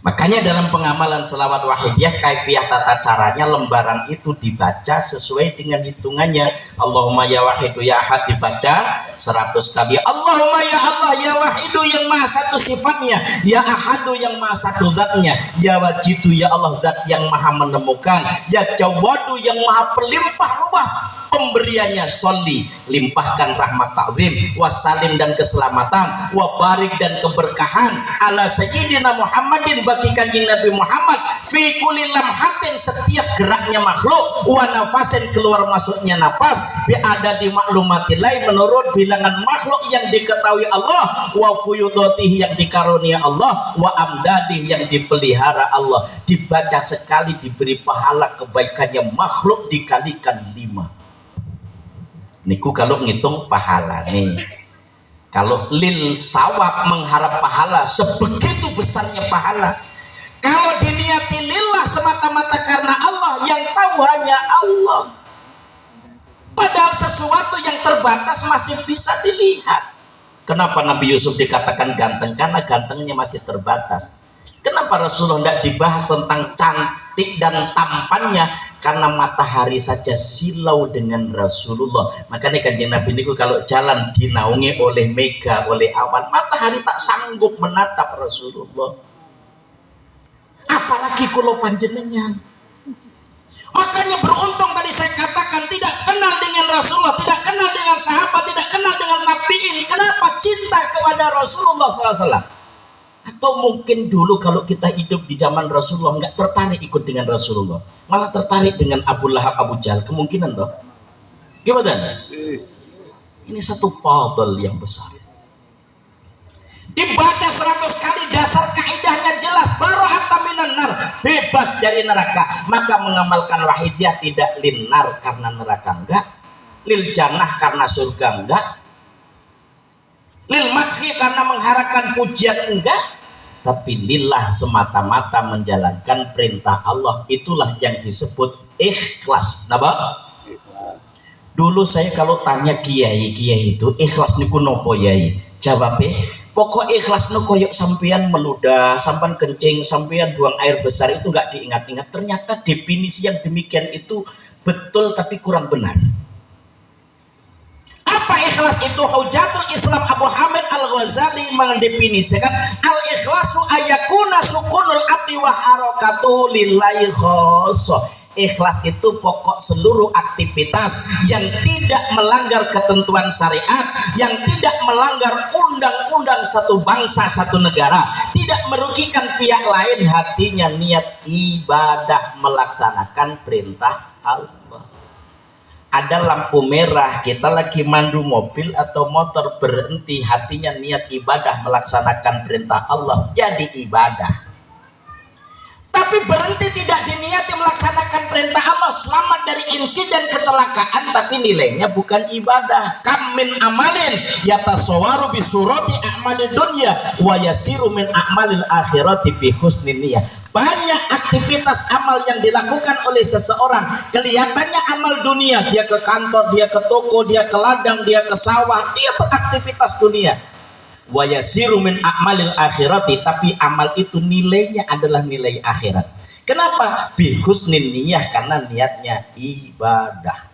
Makanya dalam pengamalan selawat wahidiyah, kaifiyah tata caranya, lembaran itu dibaca sesuai dengan hitungannya. Allahumma ya wahidu ya ahad dibaca 100 kali. Allahumma ya Allah ya wahidu yang maha satu sifatnya, ya ahadu yang maha satu zatnya, ya wajidu ya Allah zat yang maha menemukan, ya jawadu yang maha pelimpah ruah pemberiannya, sholli limpahkan rahmat ta'zim, wasalim dan keselamatan, wabarik dan keberkahan ala sayyidina Muhammadin, bagi kanjeng Nabi Muhammad, fi kulli lamhatin, setiap geraknya makhluk, wa nafasin keluar masuknya nafas, bi adadi maklumatilai, menurut bilangan makhluk yang diketahui Allah, wa fuyudatihi yang dikarunia Allah, wa amdadih yang dipelihara Allah. Dibaca sekali diberi pahala kebaikannya makhluk dikalikan 5. Niku kalau ngitung pahala nih, kalau lil sawab mengharap pahala, sebegitu besarnya pahala. Kalau diniati lillah semata-mata karena Allah, yang tahu hanya Allah. Padahal sesuatu yang terbatas masih bisa dilihat. Kenapa Nabi Yusuf dikatakan ganteng? Karena gantengnya masih terbatas. Kenapa Rasulullah tidak dibahas tentang cantik dan tampannya? Karena matahari saja silau dengan Rasulullah. Makanya kanjeng Nabi niku kalau jalan dinaungi oleh mega, oleh awan, matahari tak sanggup menatap Rasulullah. Apalagi kulo panjenengan. Makanya beruntung tadi saya katakan, tidak kenal dengan Rasulullah, tidak kenal dengan sahabat, tidak kenal dengan nabiin. Kenapa? Cinta kepada Rasulullah SAW. Atau mungkin dulu kalau kita hidup di zaman Rasulullah nggak tertarik ikut dengan Rasulullah, malah tertarik dengan Abu Lahab, Abu Jahal, kemungkinan toh? Gimana? Ini satu fadl yang besar. Dibaca 100 kali, dasar kaidahnya jelas, bara'atan minan nar, bebas dari neraka. Maka mengamalkan wahidiyah tidak lin nar karena neraka enggak, lil jannah karena surga enggak, lil madhi karena mengharapkan pujian enggak, tapi lillah semata-mata menjalankan perintah Allah. Itulah yang disebut ikhlas. Napa? Dulu saya kalau tanya kiai itu ikhlas niku nopo yai? Jawabnya, pokok ikhlas nu koyok sampean meludah, sampean kencing, sampean buang air besar, itu nggak diingat-ingat. Ternyata definisi yang demikian itu betul tapi kurang benar. Apa ikhlas itu? Hujatul Islam Abu Hamid Al-Ghazali mendefinisikan al-ikhlasu ayakuna sukunul abdi wa harakatuhu lillahi khosso. Ikhlas itu pokok seluruh aktivitas yang tidak melanggar ketentuan syariat, yang tidak melanggar undang-undang satu bangsa satu negara, tidak merugikan pihak lain, hatinya niat ibadah melaksanakan perintah Allah. Ada lampu merah, kita lagi mandu mobil atau motor, berhenti, hatinya niat ibadah melaksanakan perintah Allah, jadi ibadah. Tapi berhenti tidak diniati melaksanakan perintah Allah, selamat dari insiden kecelakaan, tapi nilainya bukan ibadah. Kam min amalin yatasawwaru bi surati a'malid dunya wa yasiru min a'malil akhirati bi husnin niyah. Banyak aktivitas amal yang dilakukan oleh seseorang kelihatannya amal dunia, dia ke kantor, dia ke toko, dia ke ladang, dia ke sawah, dia beraktivitas dunia. Wa yasiru min a'malil akhirati, tapi amal itu nilainya adalah nilai akhirat. Kenapa? Bi husnin niyah, karena niatnya ibadah.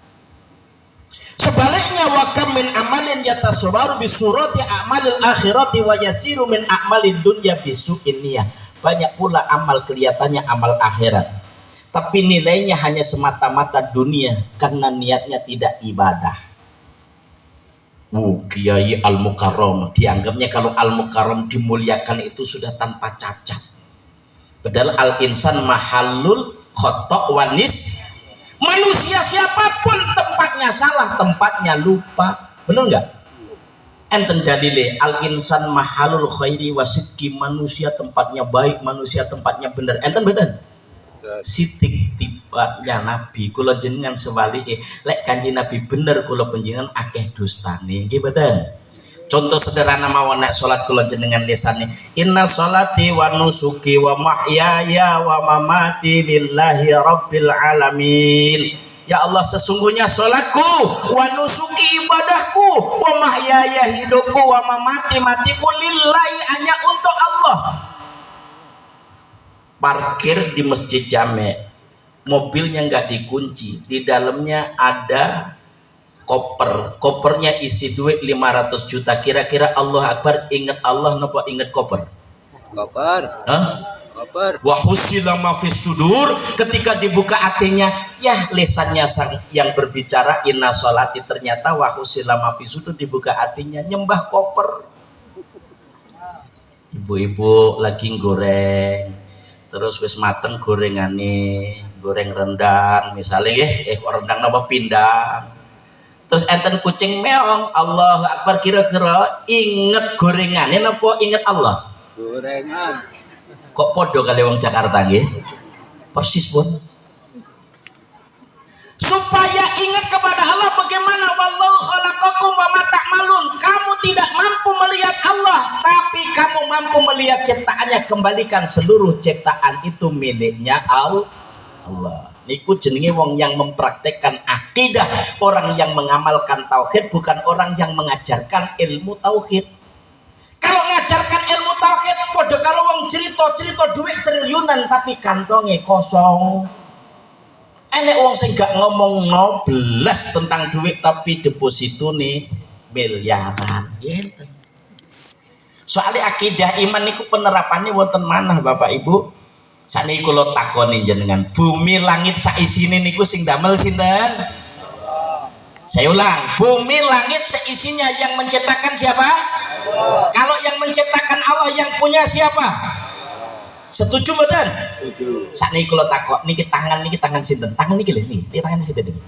Sebaliknya wa kam min amalin yatasawwaru bi surati a'malil akhirati wa yasiru min a'malid dunya bi su'in niyah. Banyak pula amal kelihatannya amal akhirat, tapi nilainya hanya semata-mata dunia karena niatnya tidak ibadah. Kiai Al-Mukarram dianggapnya kalau Al-Mukarram dimuliakan itu sudah tanpa cacat. Padahal al-insan mahallul khata' wanis. Manusia siapapun tempatnya salah, tempatnya lupa. Benar nggak? Enten dalile al-insan mahalul khairi wasidki, manusia tempatnya baik, manusia tempatnya benar. Enten betul? Sitik tipatnya Nabi kula jenengan sewalike lek kanjeng Nabi bener kula panjenengan akeh dustane. Nggih betul? Contoh sederhana mawon nek salat kula jenengan lisane inna sholati wa nusuki wa mahyaya wa mamati lillahi rabbil alamin. Ya Allah, sesungguhnya salatku, wa nusuki ibadahku, wa mahyaya hidupku, wa mamati matiku lillahi, hanya untuk Allah. Parkir di masjid Jame, mobilnya nggak dikunci, di dalamnya ada kopernya isi duit 500 juta. Kira-kira Allah Akbar ingat Allah napa ingat koper? Koper. Hah? Koper. Wa husila ma fis sudur, ketika dibuka hatinya, ya lisannya yang berbicara inna sholati, ternyata wa husila ma fis sudur, dibuka hatinya nyembah koper. Ibu-ibu lagi goreng, terus wis mateng gorengane, goreng rendang misalnya rendang napa pindang. Terus enten kucing meong, Allahu Akbar, kira-kira inget gorengannya napa inget Allah? Gorengan. Kok podo kali wong Jakarta nggih? Persis pun. Supaya ingat kepada Allah, bagaimana wallahu khalaqakum wa ma ta'malun. Kamu tidak mampu melihat Allah, tapi kamu mampu melihat ciptaannya. Kembalikan seluruh ciptaan itu miliknya Allah. Niku jenenge wong yang mempraktekkan akidah, orang yang mengamalkan tauhid, bukan orang yang mengajarkan ilmu tauhid. Kalau mengajarkan ilmu tauhid padha karo wong cerita duit triliunan tapi kantonge kosong. Enek wong sing gak ngomong belas tentang duit tapi depositune miliaran. Gitu. Soalnya akidah iman niku penerapannya wonten manah Bapak Ibu. Sakniki kula takoni jenengan, bumi langit saisine niku sing damel sinten? Saya ulang, bumi langit seisinya yang menciptakan siapa? Allah. Kalau yang menciptakan Allah, yang punya siapa? Setuju betul? Setuju. Sakniki kula takok, niki tangan sinten? Tangan niki lho, niki tangan sinten niki?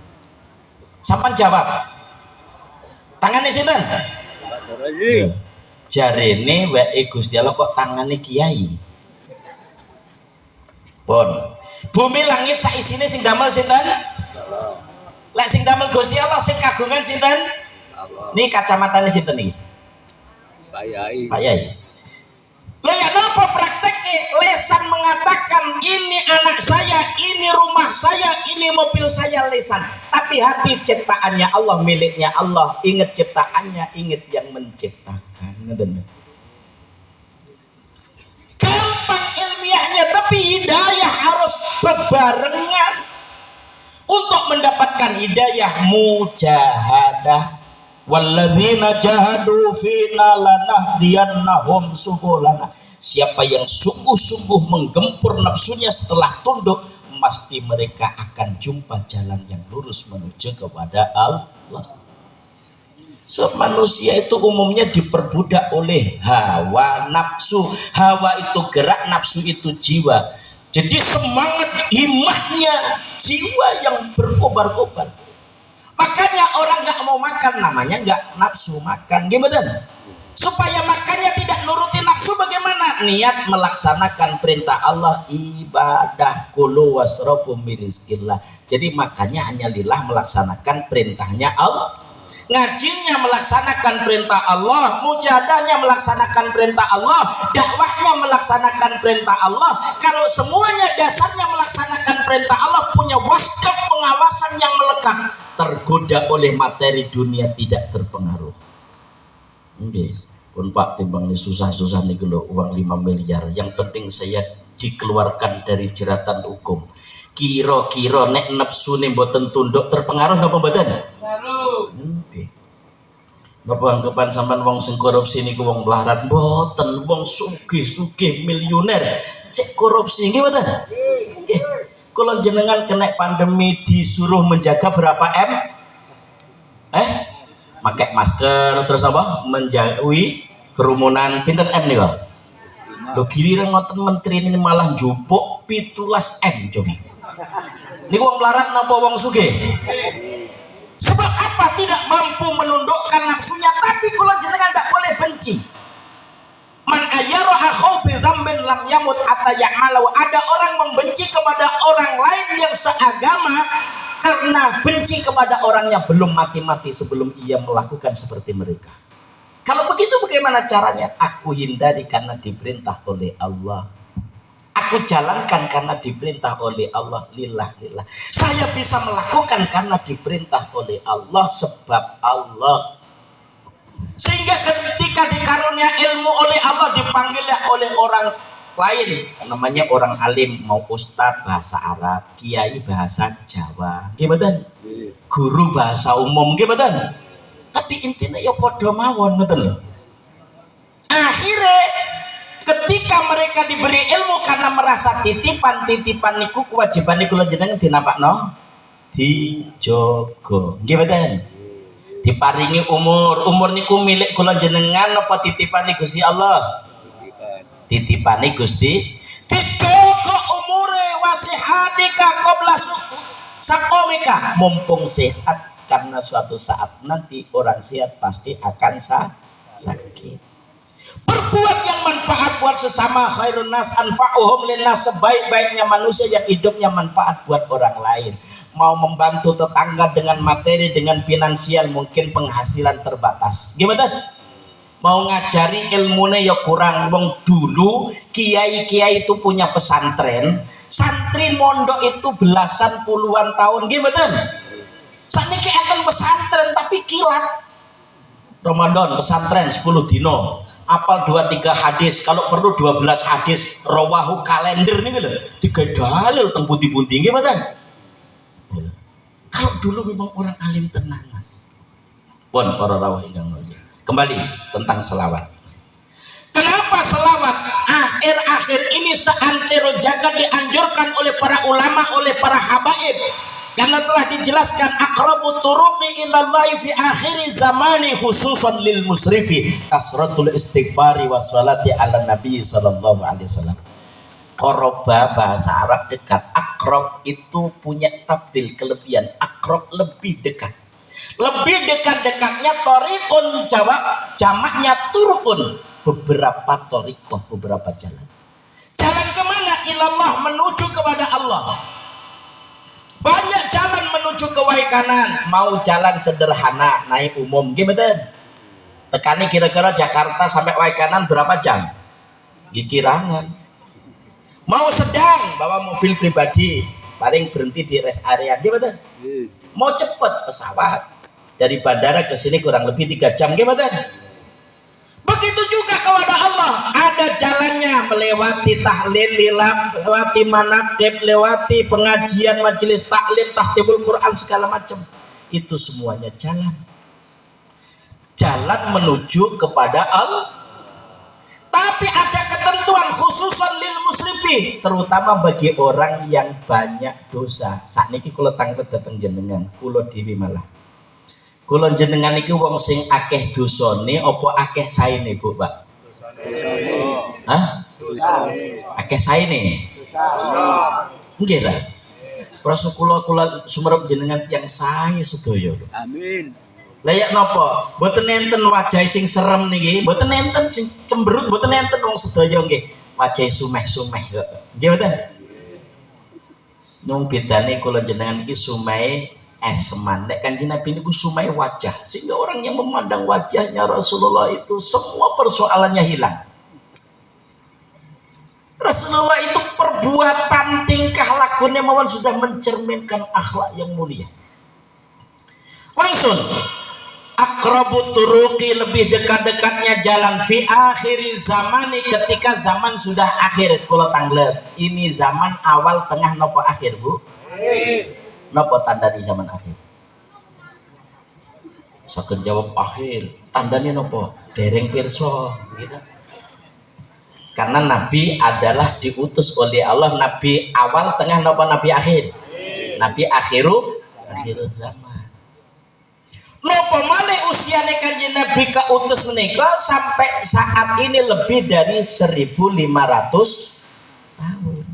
Sampeyan jawab. Tangannya sinten? Jarene wae Gusti Allah kok tangane kiai. Pun bumi langit saisine sing damel sinten? Lek sing damel Gusti Allah, sing kagungan sinten? Niki kacamatane sinten niki? Pak Yai. Pak Yai. Lah ya napa prakteknya? Lesan mengatakan ini anak saya, ini rumah saya, ini mobil saya, lesan. Tapi hati ciptaannya Allah, miliknya Allah. Ingat ciptaannya, ingat yang menciptakan. Ngeden. Gampang ilmiahnya, tapi hidayah harus bebarengan. Untuk mendapatkan hidayah, mujahadah. Walladzina jahadu fina lanahdiyannahum subulana. Siapa yang sungguh-sungguh menggempur nafsunya setelah tunduk, pasti mereka akan jumpa jalan yang lurus menuju kepada Allah. So, manusia itu umumnya diperbudak oleh hawa nafsu. Hawa itu gerak, nafsu itu jiwa. Jadi semangat himmahnya jiwa yang berkobar-kobar. Makanya orang nggak mau makan, namanya nggak nafsu makan. Gimana? Supaya makannya tidak nuruti nafsu, bagaimana? Niat melaksanakan perintah Allah, ibadah, kulu wasrofu min rizqillah. Jadi makannya hanya lillah, melaksanakan perintahnya Allah. ngajinya melaksanakan perintah Allah, mujahadahnya melaksanakan perintah Allah, dakwahnya melaksanakan perintah Allah. Kalau semuanya dasarnya melaksanakan perintah Allah, punya waskap pengawasan yang melekat, tergoda oleh materi dunia tidak terpengaruh. Oke, pun Pak timbang susah-susah nih kalau uang 5 miliar. Yang penting saya dikeluarkan dari jeratan hukum. Kira-kira nek nafsu nih mboten tunduk terpengaruh napa mboten? Oke. Napa anggapan sampean wong sing korupsi niku wong melarat mboten, wong sugih-sugih miliuner cek korupsi nggih mboten? Nggih. Kula jenengan kena pandemi disuruh menjaga berapa M? Pakai masker terus apa? Menjauhi kerumunan pinten M nih kok? Lo giliran ngoten menteri ini malah jupuk 17 M cobi. Ini wong melarat napa wong sugih? Sebab apa? Tidak mampu menundukkan nafsunya. Tapi kalau jenengan tidak boleh benci. Man ayyara akhau bi dzambin lam yamut atayamalu. Ada orang membenci kepada orang lain yang seagama karena benci kepada orangnya belum mati-mati sebelum ia melakukan seperti mereka. Kalau begitu bagaimana caranya? Aku hindari karena diperintah oleh Allah. Aku jalankan karena diperintah oleh Allah. Lillah. Saya bisa melakukan karena diperintah oleh Allah, sebab Allah. Sehingga ketika dikarunia ilmu oleh Allah, dipanggil oleh orang lain, namanya orang alim, mau ustadz bahasa Arab, kiai bahasa Jawa, gimana? Guru bahasa umum, gimana? Tapi intinya ya podo mawon, betul loh. Akhirnya ketika mereka diberi ilmu karena merasa titipan niku kewajiban niku jenengan dinapakno dijogo, gimana? Diparingi umur niku milik kula jenengan apa titipan Gusti Allah? Titipane Gusti. Dijogo umure wasihatika qabla sakomika, mumpung sehat, karena suatu saat nanti orang sehat pasti akan sakit. Berbuat yang manfaat buat sesama, khairun nas anfa'uhum linnas, sebaik-baiknya manusia yang hidupnya manfaat buat orang lain. Mau membantu tetangga dengan materi, dengan finansial, mungkin penghasilan terbatas, gimana? Mau ngajari ilmunya ya kurang. Wong dulu kiai-kiai itu punya pesantren, santri mondok itu belasan puluhan tahun, gimana? Saniki enten pesantren tapi kilat. Ramadan pesantren 10 dino, apal 2-3 hadis, kalau perlu 12 hadis, rawahu kalender nih gitu, 3 dalil teng pundi-pundi, gimana? Kalau dulu memang orang alim tenang. Pun para rawuh ingkang mulia. Kembali tentang selawat. Kenapa selawat akhir-akhir ini seantero jaga dianjurkan oleh para ulama, oleh para habaib? Karena telah dijelaskan aqrabu turuqi ilallahi fi akhir zamani khususan lil musrifi kasratul istighfari wa sholati ala nabi sallallahu alaihi wasallam. Qoroba bahasa Arab dekat, akrab itu punya tafdil, kelebihan. Akrab lebih dekat, lebih dekat-dekatnya. Torikun jamaknya turukun, beberapa torikoh, beberapa jalan. Jalan kemana? Ilallah, menuju kepada Allah. Banyak jalan menuju kewaikanan. Mau jalan sederhana naik umum gimana? Tekani kira-kira Jakarta sampai Waikanan berapa jam? Gikirangan. Mau sedang bawa mobil pribadi, paling berhenti di rest area, gimana? Mau cepet pesawat dari bandara ke sini kurang lebih 3 jam, gimana? Begitu juga kepada Allah, ada jalannya, melewati tahlil, melewati manaqib, lewati pengajian, majelis taklim, tahtibul Quran, segala macam. Itu semuanya jalan menuju kepada Allah. Tapi ada ketentuan khususan lil musrifi, terutama bagi orang yang banyak dosa. Sakniki kula tanglet dateng jenengan, kula dhewe malah. Kula jenengan iki wong sing akeh dosane apa akeh saene, Bu, Pak? Hah? Akeh saene. Nggih ta? Prasa kula sumerep jenengan tiyang sae sedaya. Amin. Layak napa? Mboten enten wajah sing serem niki, mboten enten sing cemberut, mboten enten wong sedaya nggih wajah sumeh-sumeh kok. Nggih mboten? Nung bedane kula jenengan iki sumeh esman. Nek Kanjeng Nabi niku sumai wajah, sehingga orang yang memandang wajahnya Rasulullah itu semua persoalannya hilang. Rasulullah itu perbuatan tingkah lakunya mawon sudah mencerminkan akhlak yang mulia. Langsung akrabu turuqi, lebih dekat-dekatnya jalan fi akhiri zamani, ketika zaman sudah akhir. Kalau tanglet ini zaman awal tengah nopo akhir bu? Nopo tanda di zaman akhir? Saya jawab akhir. Tandanya nopo? Dereng pirso gitu. Karena Nabi adalah diutus oleh Allah, Nabi awal, tengah, nopo Nabi akhir? Nabi akhiru zaman. Nopo malih usiane Kanjeng Nabi keutus menika sampai saat ini lebih dari 1.500 tahun.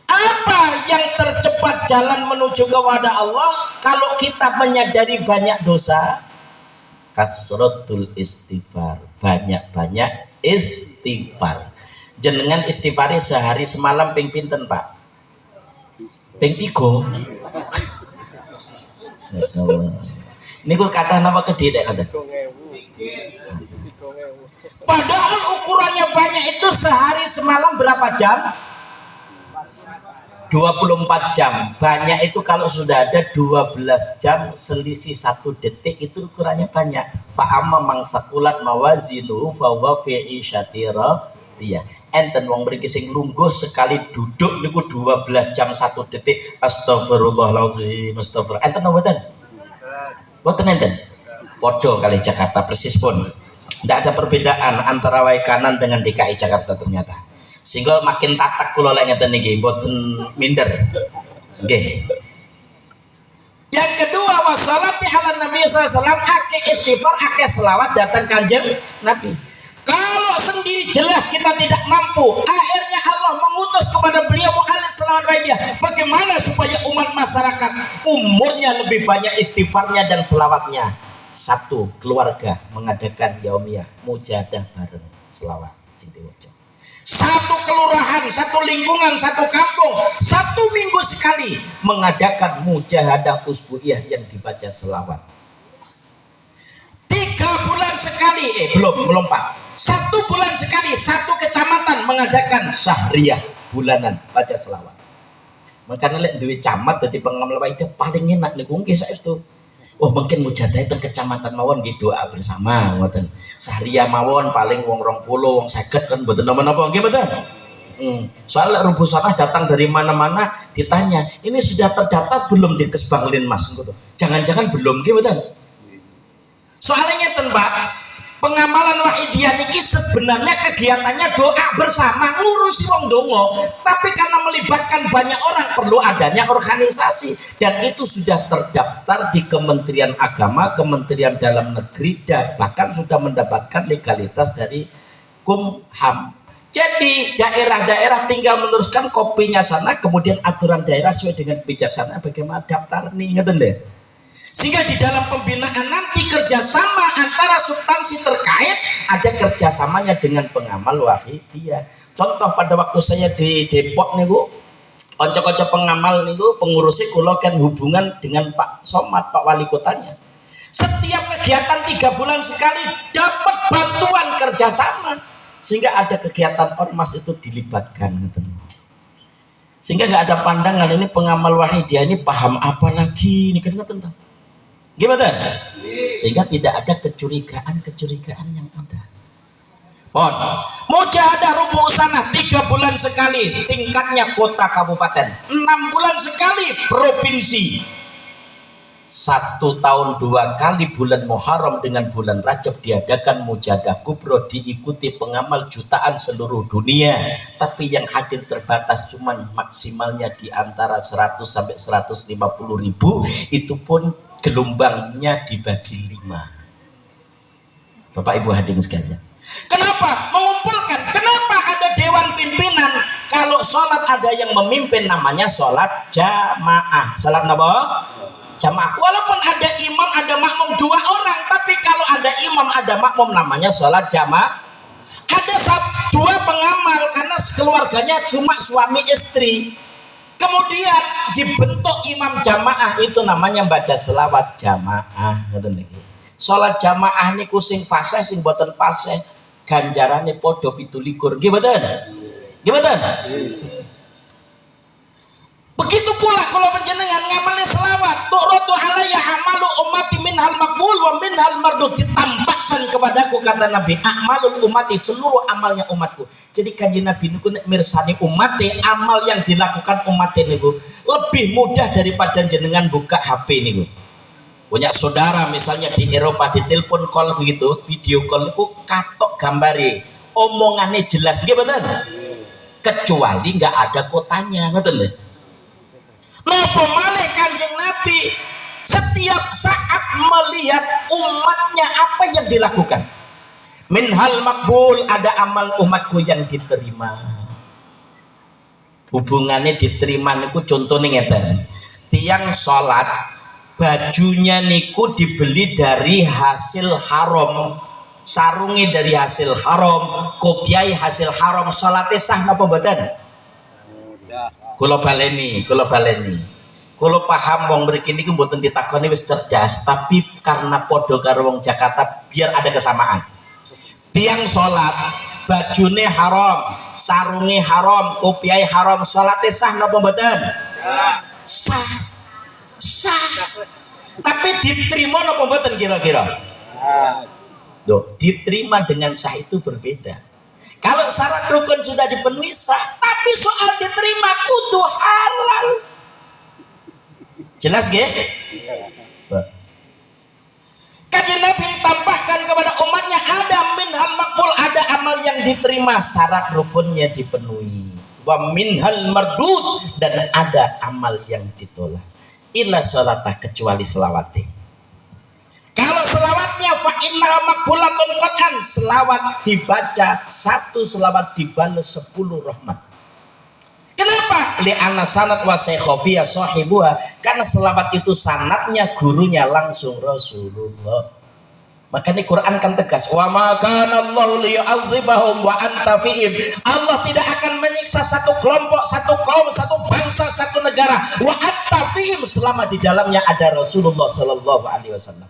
Apa yang tercepat jalan menuju kepada Allah kalau kita menyadari banyak dosa? Kasratul istighfar, banyak-banyak istighfar. Jenengan istighfari sehari semalam ping pinten Pak? Ping 3. Ini gue kata nama gede deh kata. Padahal ukurannya banyak itu sehari semalam berapa jam? 24 jam. Banyak itu kalau sudah ada 12 jam selisih 1 detik itu ukurannya banyak. Fa'amma mangsakulat mawazinuhu fahuwa fi isyatira dia. Enten wong mriki sing lungguh sekali duduk niku 12 jam 1 detik. Astagfirullahalazim. Astagfirullah. Enten mboten? Mboten enten. Podo kali Jakarta persis pun. Tidak ada perbedaan antara wae kanan dengan DKI Jakarta ternyata. Sehingga makin tatak kula lek ngeten niki mboten minder. Nggih. Yang kedua wassalati ala Nabi sallallahu alaihi wasallam, akeh istighfar, akeh selawat datang Kanjeng Nabi. Kalau sendiri jelas kita tidak mampu, akhirnya Allah mengutus kepada beliau mu'alif selawat dia. Bagaimana supaya umat masyarakat umurnya lebih banyak istighfarnya dan selawatnya? Satu, keluarga mengadakan yaumiyah mujahadah bareng selawat. Satu kelurahan, satu lingkungan, satu kampung, 1 minggu sekali mengadakan mujahadah usbu'iyah yang dibaca selawat. 3 bulan sekali, belum Pak. 1 bulan sekali 1 kecamatan mengadakan syahriyah bulanan baca selawat. Makanya lek duwe camat dadi pengamal itu paling enak niku nggih saestu. Oh mungkin mujahadah teng kecamatan mawon nggih doa bersama ngoten. Syahriyah mawon paling wong 20 wong 50 kan mboten napa-napa nggih mboten. Soalnya rubuh sanah datang dari mana-mana ditanya, ini sudah terdaftar belum di Kesbang Linmas? Jangan-jangan belum nggih mboten. Soalnya ngeten Pak, pengamalan wahidiyah niki sebenarnya kegiatannya doa bersama ngurusi wong dongo, tapi karena melibatkan banyak orang perlu adanya organisasi, dan itu sudah terdaftar di Kementerian Agama, Kementerian Dalam Negeri, dan bahkan sudah mendapatkan legalitas dari Kumham. Jadi daerah-daerah tinggal meneruskan kopinya sana, kemudian aturan daerah sesuai dengan bijaksana bagaimana daftar nih ngeten deh. Sehingga di dalam pembinaan nanti kerjasama antara substansi terkait ada kerjasamanya dengan pengamal wahidiyah. Contoh pada waktu saya di Depok nih bu, konco-konco pengamal nih bu, pengurusi kula kan hubungan dengan Pak Somad, Pak Wali Kotanya. Setiap kegiatan 3 bulan sekali dapat bantuan kerjasama, sehingga ada kegiatan ormas itu dilibatkan gitu. Sehingga nggak ada pandangan ini pengamal wahidiyah ini paham apa lagi ini kan tentang gimana? Sehingga tidak ada kecurigaan yang ada. Mujahadah rubuh sana 3 bulan sekali tingkatnya kota kabupaten, 6 bulan sekali provinsi, 1 tahun 2 kali bulan Muharram dengan bulan Rajab diadakan mujahadah kubro, diikuti pengamal jutaan seluruh dunia, tapi yang hadir terbatas cuman maksimalnya di antara 100 sampai 150 ribu, itu pun gelombangnya dibagi 5. Bapak Ibu hadirin sekalian, kenapa mengumpulkan? Kenapa ada dewan pimpinan? Kalau sholat ada yang memimpin namanya sholat jamaah. Sholat apa? Jamaah. Walaupun ada imam ada makmum 2 orang, tapi kalau ada imam ada makmum namanya sholat jamaah. Ada 2 pengamal karena keluarganya cuma suami istri. Kemudian dibentuk imam jamaah, itu namanya baca selawat jamaah. Sholat jamaah niku sing fasih sing boten fasih ganjarane podo 17. Nggih mboten? Nggih mboten? Begitu pula kalau panjenengan ngamalnya selawat, tu'radu alayya amalu ummati minhal maqbul wa minhal mardud, ditampakkan kepadaku kata Nabi, amalul ummati, seluruh amalnya umatku. Jadi kanjeng Nabi niku nek mirsani umate, amal yang dilakukan umat niku lebih mudah daripada jenengan buka HP niku. Punya saudara misalnya di Eropa, di telepon call begitu, video call niku katok gambare, omongannya jelas, nggih mboten? Kecuali nggak ada kotanya, ngoten lho. Napa malih kanjeng Nabi setiap saat melihat umatnya apa yang dilakukan. Minhal makbul, ada amal umatku yang diterima. Hubungannya diterima niku contohnya ngeten. Tiang sholat bajunya niku dibeli dari hasil haram, sarungi dari hasil haram, kopiai hasil haram, sholatnya sah napa mboten? Kula baleni. Kula paham wong mriki niku mboten ditakoni wis cerdas, tapi karena podo karo wong Jakarta biar ada kesamaan. Tiang salat bajune haram, sarunge haram, kopiai haram, salate sah napa mboten? Sah. Tapi diterima napa mboten kira-kira? Loh, diterima dengan sah itu berbeda. Kalau syarat rukun sudah dipenuhi sah, tapi soal diterima kudu halal. Jelas nggih? Kanjeng Nabi ditampakkan kepada umatnya ada minhal makbul, ada amal yang diterima, syarat rukunnya dipenuhi. Wa minhal mardud, dan ada amal yang ditolak. Illa sholatah, kecuali selawatnya. Kalau selawatnya fa inna makbulatun qat'an, selawat dibaca satu selawat dibalas 10 rahmat. Kenapa? Li'anna sanad wa saykhofiya sahibuha, karena selawat itu sanadnya gurunya langsung Rasulullah. Makanya Quran kan tegas, wa ma kana Allahu liyu'adzibahum wa anta fihim. Allah tidak akan menyiksa satu kelompok, satu kaum, satu bangsa, satu negara, wa anta fihim, selama di dalamnya ada Rasulullah sallallahu alaihi wasallam.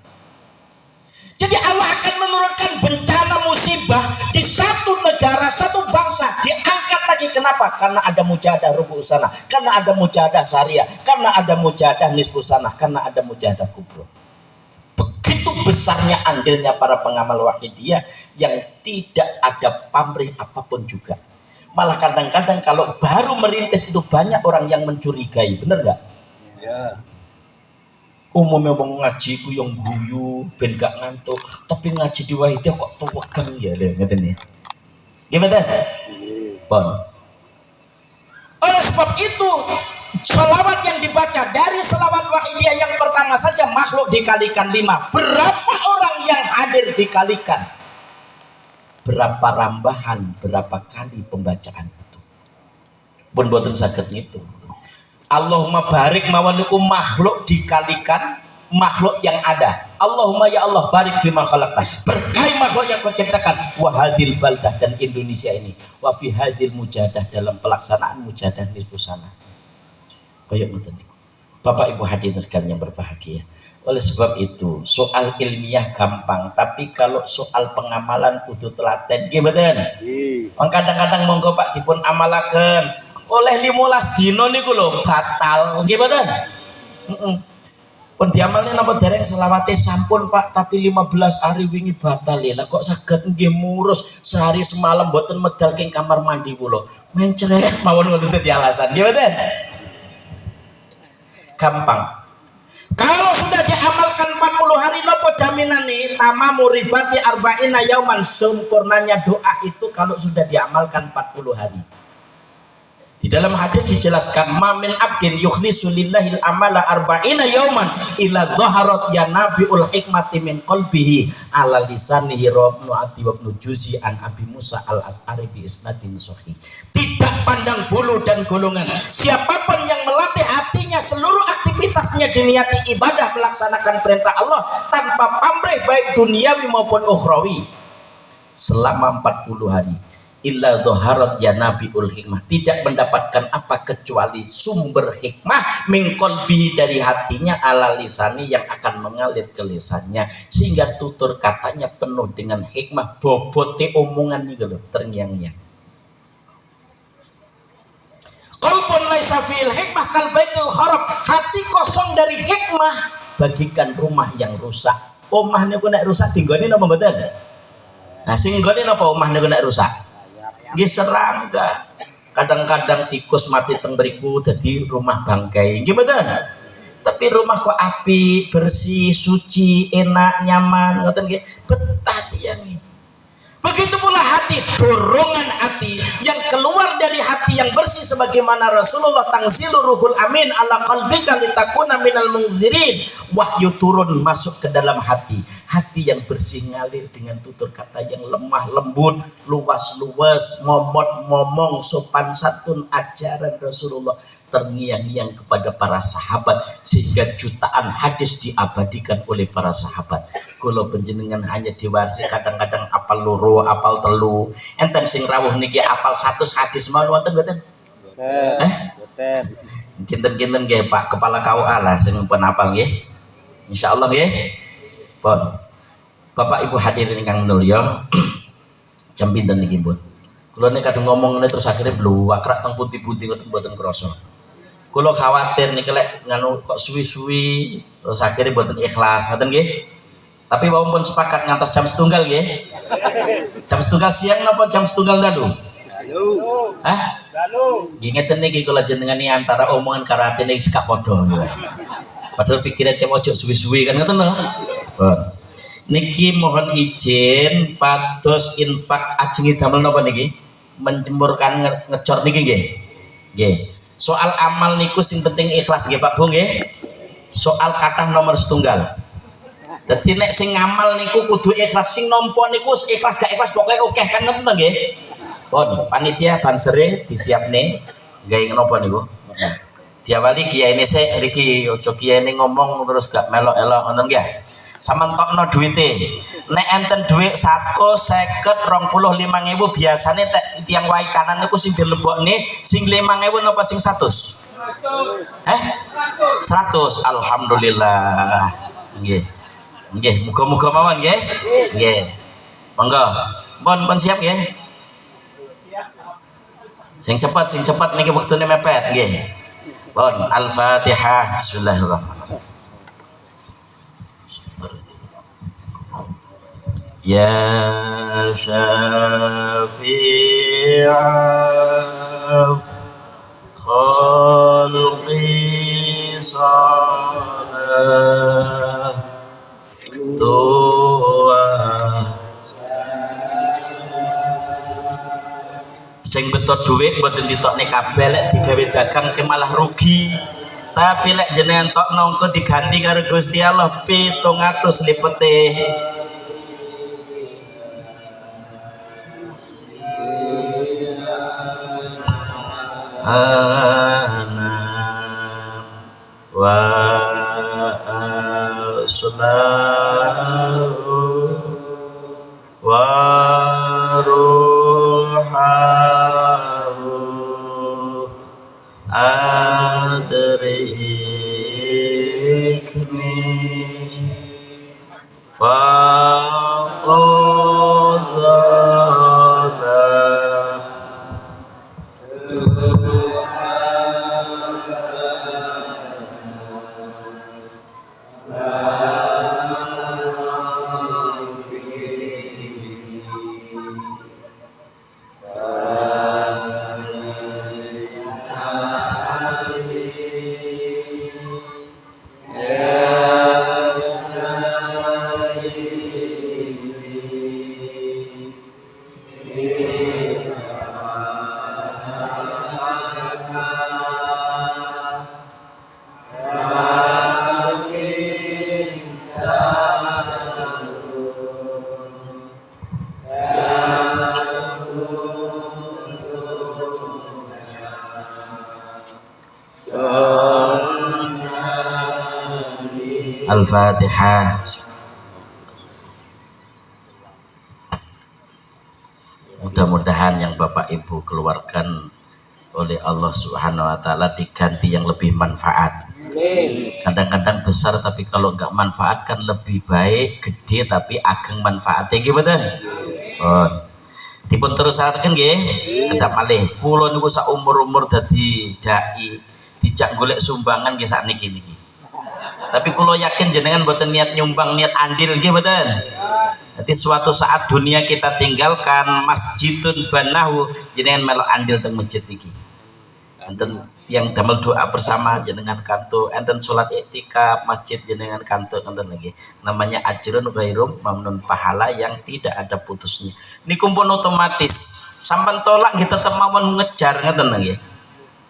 Jadi Allah akan menurunkan bencana musibah di satu negara, satu bangsa, diangkat lagi. Kenapa? Karena ada mujahadah rubu sana, karena ada mujahadah syariah, karena ada mujahadah nisfu sana, karena ada mujahadah kubro. Begitu besarnya andilnya para pengamal wahidiyah yang tidak ada pamrih apapun juga. Malah kadang-kadang kalau baru merintis itu banyak orang yang mencurigai, bener nggak? Ya. Umumnya wong ngaji ku yang guyu ben gak ngantuk, tapi ngaji di wahidiyah kok tewegan ya lho, ngeten ya. Gimana? Pon. Oleh sebab itu, selawat yang dibaca dari selawat wahidiyah yang pertama saja makhluk dikalikan 5. Berapa orang yang hadir dikalikan? Berapa rambahan, berapa kali pembacaan itu? Pun boten saged ngitung. Allahumma barik mawaniku makhluk dikalikan makhluk yang ada. Allahumma ya Allah barik fi ma khalaqta, berkahi makhluk yang kau ciptakan, wa hadil baldah, dan Indonesia ini, wa fi hadil mujahadah, dalam pelaksanaan mujahadah nisfu sana. Kayak ngoten niku. Bapak Ibu hadirin sekalian yang berbahagia. Oleh sebab itu, soal ilmiah gampang, tapi kalau soal pengamalan kudu telaten. Nggih mboten? Wong kadang-kadang monggo Pak dipun amalaken. Oleh 15 dino niku lho batal, nggih mboten? Pun diamalne napa dereng selawate sampun Pak, tapi 15 hari wingi batal ya. Lah kok saged nggih murus sehari semalam mboten medal king kamar mandi kula. Mencret mawon ngoten dadi alasan, nggih mboten? Gampang. Kalau sudah diamalkan 40 hari napa jaminane tamamu ribati arba'ina yauman, sempurnanya doa itu kalau sudah diamalkan 40 hari. Di dalam hadis dijelaskan, mamin abdin yukhlisu lillahil amala arba'ina yauman ila dhaharat ya nabiul hikmati min qalbihi ala lisanihi Ibnu Ati wa Ibnu Juzi an Abi Musa al-As'ari bi isnadin sahih. Tidak pandang bulu dan golongan, siapapun yang melatih hatinya seluruh aktivitasnya diniati ibadah melaksanakan perintah Allah tanpa pamrih baik duniawi maupun ukhrawi selama 40 hari, illa dhaharat ya nabiul hikmah, tidak mendapatkan apa kecuali sumber hikmah min qalbi, dari hatinya, ala lisani, yang akan mengalir ke lisannya, sehingga tutur katanya penuh dengan hikmah, bobote omongan nih lho terngiang-ngiang. Qalbun laisa fil hikmah kal baitul kharab, hati kosong dari hikmah bagikan rumah yang rusak. Omah niku nek rusak tinggone napa mboten? Nah sing nggone napa omah niku nek rusak? Nggih serangga. Kadang-kadang tikus mati teng mriku dadi rumah bangkai. Nggih mboten? Tapi rumah kok api, bersih, suci, enak, nyaman, ngoten nggih. Betah tiyang. Begitu pula hati, dorongan hati yang keluar dari hati yang bersih, sebagaimana Rasulullah tangzilu ruhul amin ala qalbika litakuna minal munzirin, wahyu turun masuk ke dalam hati. Hati yang bersih ngalir dengan tutur kata yang lemah lembut, luas-luas, ngomong sopan santun, ajaran Rasulullah terngiang-ngiang kepada para sahabat, sehingga jutaan hadis diabadikan oleh para sahabat. Kula panjenengan hanya diwarisi kadang-kadang apal loro, apal telu, enten sing rawuh niki apal 100 hadis mawon wonten mboten? Mboten. Kinten-kinten nggih Pak Kepala KUA lah sing pun apal nggih. Insyaallah nggih. Pun. Bapak Ibu hadirin ingkang mulya, jam pinten niki, Bun? Kula nek kadung ngomong ngene terus akhirnya bluwakrak teng pundi-pundi ngoten mboten krasa. Kula khawatir niki lek nganu kok suwi-suwi terus akhirnya mboten ikhlas, ngoten nggih? Tapi walaupun sepakat ngantos jam setunggal nggih. Jam setunggal siang napa jam setunggal dalu? Dalu. Hah? Dalu. Nggih ngeten niki kula jenengan iki antara omongan karo atine wis gak padha. Padahal pikiran ke ojo suwi-suwi kan ngoten lho. Pun. Niki mohon izin pados infak ajengi damel napa niki? Menjemurkan ngecor niki nggih. Nggih. Soal amal niku sing penting ikhlas nggih Pak Bu nggih. Soal kathah nomor setunggal. Dadi nek sing ngamal niku kudu ikhlas, sing nampa niku ikhlas gak ikhlas pokoknya oke kan ngoten nggih. Pun panitia bansere disiapne gawe napa niku? Diawali kiyaine sik iki aja kiyaine ngomong terus gak melok-elok ngoten nggih. Sampeyan tokno duwite. Nek enten dhuwit 150 25.000 biasane tiyang wae kanan niku sing dilebokne sing 5.000 napa sing 100? 100. 100. Alhamdulillah. Nggih. Nggih, muga-muga mawon nggih. Nggih. Monggo. Pun siap nggih. Sing cepet niki wektune mepet nggih. Pun Al-Fatihah. Bismillahirrahmanirrahim. Ya syafi'a khalqi salah doa sing beto duit mboten ditokne kabeh, lek digawe dagang ke malah rugi. Tapi lek jenengan tokno engko diganti karo Gusti Allah 700 lipete. Anam wa aslahu wa ruhahu adrikni faqadana Al-Fatihah. Mudah-mudahan yang Bapak Ibu keluarkan oleh Allah Subhanahu wa taala diganti yang lebih manfaat. Kadang-kadang besar tapi kalau enggak manfaat kan lebih baik gede tapi ageng manfaatnya gimana? Oh. Dipun terusaken nggih, kedap malih. Kula niku sak umur-umur dadi dai, dijak golek sumbangan nggih sakniki niki. Tapi kula yakin jenengan mboten niat nyumbang, niat andil nggih mboten. Nanti suatu saat dunia kita tinggalkan, masjidun banahu, jenengan melok andil teng masjid niki. Enten yang damel doa bersama jenengan kanto, enten salat iktikaf masjid jenengan kanto, enten lagi. Namanya ajrun ghairum mamnun, pahala yang tidak ada putusnya. Niku pun otomatis sampean tolak nggih tetep mawon ngejar ngeten nggih.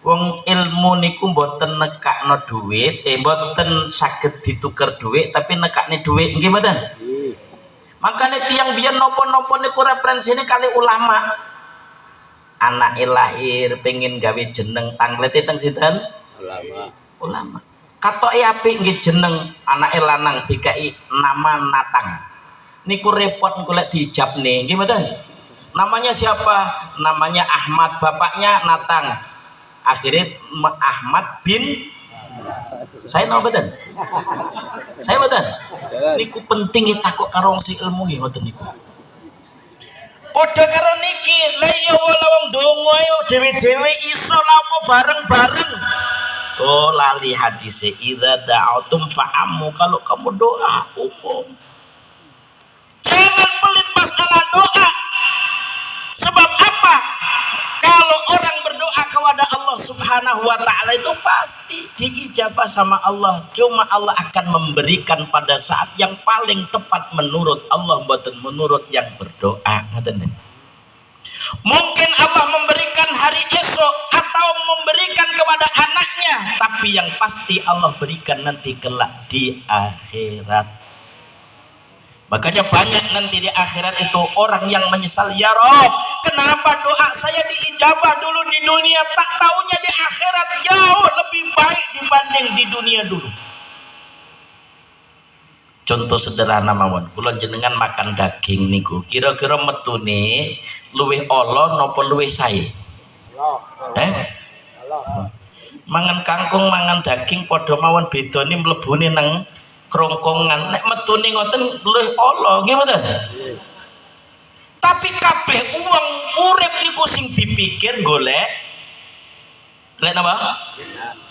Wong ilmu niku mboten nekakno duit, mboten saged dituker duit tapi nekakne duit nggih mboten. Makanya tiang biar nopo-nopo niku referensine kali ulama. Anak lahir pengen gawe jeneng tanglete teng sinten? Ulama. Katoke apik nggih jeneng anake lanang dikai nama Natang. Niku repot engko lek diijabne nggih mboten. Namanya siapa? Namanya Ahmad, bapaknya Natang. Akhirnya Ahmad bin saya no badan. Saya badan. Niku penting takut karo wong sing ilmu nggih ngoten niku. Padha karo niki, lha ya wala wong donga yo dhewe-dhewe iso lapo bareng-bareng. Oh, lali hadise idza da'atum fa'amu, kalau kamu doa umum. Jangan pelit masalah doa. Sebab apa? Kalau orang berdoa kepada Allah Subhanahu wa taala itu pasti diijabah sama Allah. Cuma Allah akan memberikan pada saat yang paling tepat menurut Allah, bukan menurut yang berdoa. Mungkin Allah memberikan hari esok atau memberikan kepada anaknya, tapi yang pasti Allah berikan nanti kelak di akhirat. Makanya banyak nanti di akhirat itu orang yang menyesal, ya Rob, kenapa doa saya diijabah dulu di dunia, tak taunya di akhirat jauh lebih baik dibanding di dunia dulu. Contoh sederhana mawon, kula jenengan makan daging niku, kira-kira metune luwih ala napa luwih sae? Mangan kangkung, mangan daging padha mawon, bedane mlebune nang kerongkongan. Nek metune ngoten luwih ala nggih mboten. Tapi kabeh uang urip niku sing dipikir golek napa?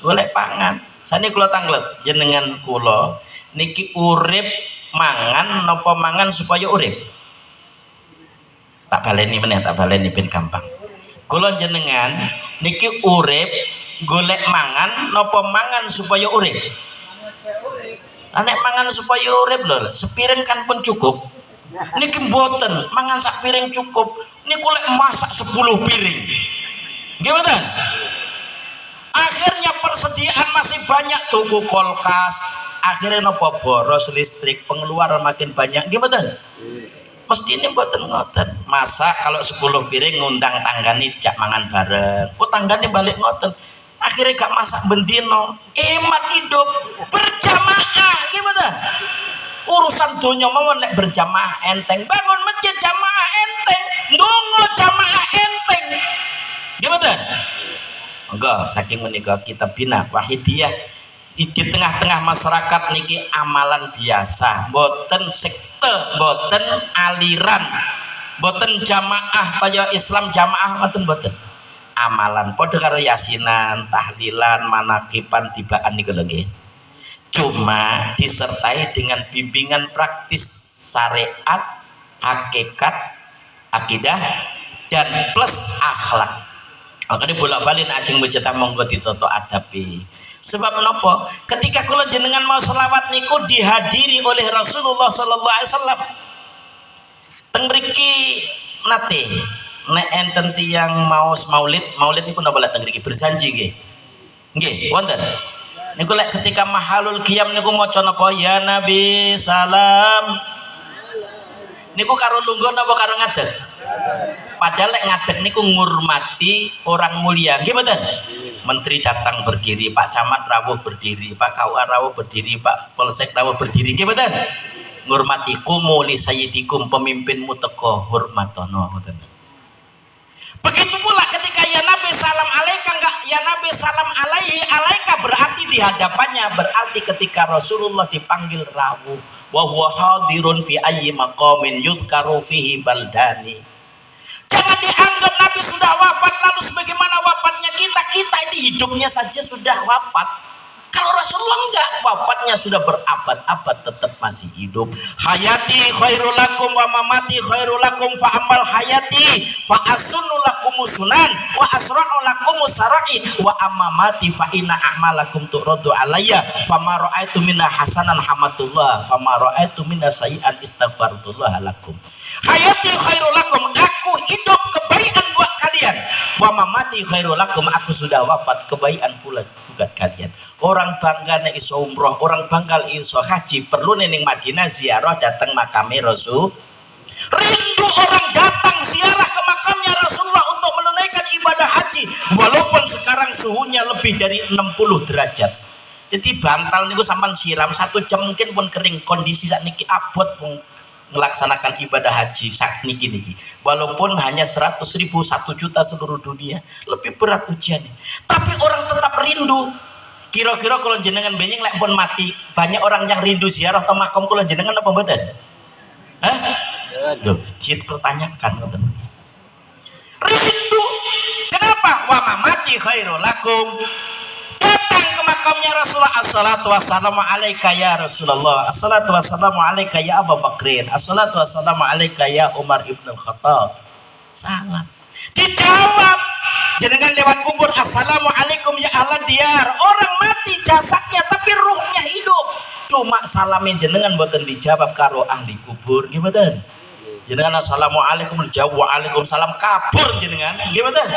Golek pangan. Sane kula tanglet jenengan kula niki urip mangan napa mangan supaya urip? Tak baleni meneh, tak baleni ben gampang. Kula jenengan niki urip golek mangan napa mangan supaya urip? Anek mangan supaya urip lho, sepiring kan pun cukup. Niki mboten, mangan sak piring cukup. Niku lek masak 10 piring. Nggih mboten? Akhirnya persediaan masih banyak, tuku kulkas. Akhirnya napa boros listrik, pengeluaran makin banyak. Nggih mboten? Mestine mboten ngoten. Masak kalau 10 piring ngundang tanggane jak mangan bareng. Kok tanggane balik ngoten. Akhirnya gak masak bendino, emat hidup berjamaah gimana? Urusan dunia mawon lek berjamaah enteng, bangun masjid jamaah enteng, ndonga jamaah enteng gimana? Enggak, saking menikah kita bina wahidiyah di tengah-tengah masyarakat niki amalan biasa, boten sekte, boten aliran, boten jamaah kaya Islam jamaah boten boten. Amalan padha karo yasinan, tahlilan, manakipan tibaan niku lagi. Cuma disertai dengan bimbingan praktis syariat, hakikat, akidah dan plus akhlak. Makanya bolak-balik ajeng beceta monggo ditoto adabi. Sebab napa? Ketika kula jenengan mau selawat niku dihadiri oleh Rasulullah sallallahu alaihi wasallam. Teng mriki nate nek enten tiyang maos maulid niku napa lek teng mriki berjanji nggih. Nggih, wonten. Niku lek ketika mahalul qiyam niku maca napa ya Nabi salam. Niku karo lungguh napa karo ngadeg? Padahal lek ngadeg niku ngurmati orang mulia. Nggih mboten? Menteri datang berdiri, Pak Camat rawuh berdiri, Pak KUA rawuh berdiri, Pak Polsek rawuh berdiri. Nggih mboten? Ngurmati kumu li sayyidikum, pemimpinmu teko hormatono ngoten. Begitu pula ketika ya Nabi salam alaika, enggak ya Nabi salam alaihi, alaika berarti di hadapannya, berarti ketika Rasulullah dipanggil rawuh wa huwa hadirun fi ayyi maqamin yudhkaru fihi baldani. Jangan dianggap Nabi sudah wafat lalu sebagaimana wafatnya kita ini hidupnya saja sudah wafat. Kalau Rasulullah enggak, wafatnya sudah berabad-abad tetap masih hidup. Hayati khairul lakum wa mamati khairul lakum fa amal hayati fa asunnu lakum sunan wa asra'u lakum sara'i wa amamati fa inna a'malakum turaddu alayya fama ra'aitu minna hasanan hamatullah fama ra'aitu minna sayyi'an istaghfartullah lakum. Hayati khairul lakum, aku hidup kebaikan buat kalian. Wa mamati khairul lakum, aku sudah wafat kebaikan pula buat kalian. Orang bangga nek iso umroh, orang bangga iso haji, perlu ning Madinah ziarah datang makame Rasul. Rindu orang datang ziarah ke makamnya Rasulullah untuk menunaikan ibadah haji, walaupun sekarang suhunya lebih dari 60 derajat. Jadi bantal niku sampean siram 1 jam mungkin pun kering. Kondisi saat niki abot melaksanakan ibadah haji saat niki walaupun hanya 100.000 1 juta seluruh dunia, lebih berat ujiannya, tapi orang tetap rindu. Kira-kira kalau jenengan benyeng lek pun mati, banyak orang yang rindu ziarah ke makam kula jenengan apa mboten? Hah? Loh, kita pertanyakan ngoten. Rindu. Kenapa? Wa mamati khairul lakum. Datang ke makamnya Rasulullah, assalatu wassalamu alaika ya Rasulullah, assalatu wassalamu alaika ya Abu Bakrin, assalatu wassalamu alaika ya Umar ibn al-Khattab. Salam. Dijawab jenengan lewat kubur, assalamualaikum ya ahlan diyar. Orang mati jasadnya tapi ruhnya hidup. Cuma salamin jenengan mboten dijawab karo ahli kubur, nggih mboten? Jenengan assalamualaikum dijawab waalaikumsalam, kabur jenengan, nggih mboten?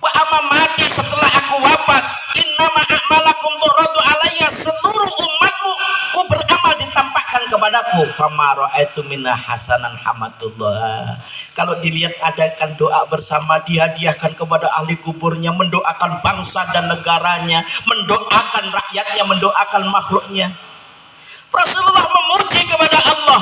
Wa amma mati, setelah aku wafat, innama a'malakum turaddu alayya, seluruh umatmu ku beramal ditampakkan kepadaku. Fama ra'aitu minna hasanan hamatullah. Kalau dilihat adakan doa bersama, dihadiahkan kepada ahli kuburnya, mendoakan bangsa dan negaranya, mendoakan rakyatnya, mendoakan makhluknya. Rasulullah memuji kepada Allah.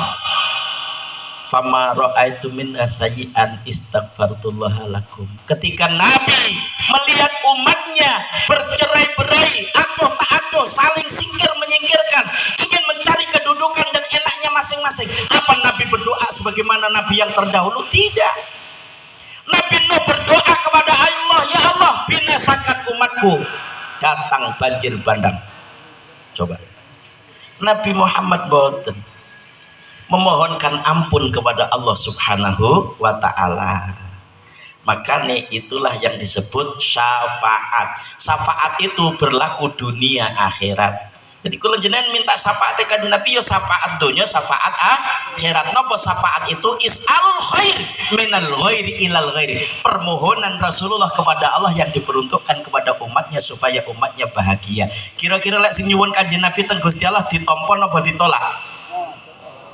Fama ra'aitu minna sayyi'an istaghfartullah lakum. Ketika Nabi melihat umatnya bercerai-berai, acuh tak acuh, saling singkir menyingkirkan, ingin mencari kedudukan dan enaknya masing-masing, apa Nabi berdoa sebagaimana Nabi yang terdahulu? Tidak. Nabi Nuh berdoa kepada Allah, ya Allah binasakan umatku, datang banjir bandang. Coba Nabi Muhammad boten memohonkan ampun kepada Allah Subhanahu wa ta'ala. Makanya itulah yang disebut syafaat. Syafaat itu berlaku dunia akhirat. Jadi kalau jenengan minta syafaat kan Nabi, yo syafaat dunia, syafaat akhirat. Napa syafaat itu? Is'alul khair minal ghairi ilal ghairi. Permohonan Rasulullah kepada Allah yang diperuntukkan kepada umatnya supaya umatnya bahagia. Kira-kira lek sing nyuwun Kanjeng Nabi teng Gusti Allah ditampa napa ditolak?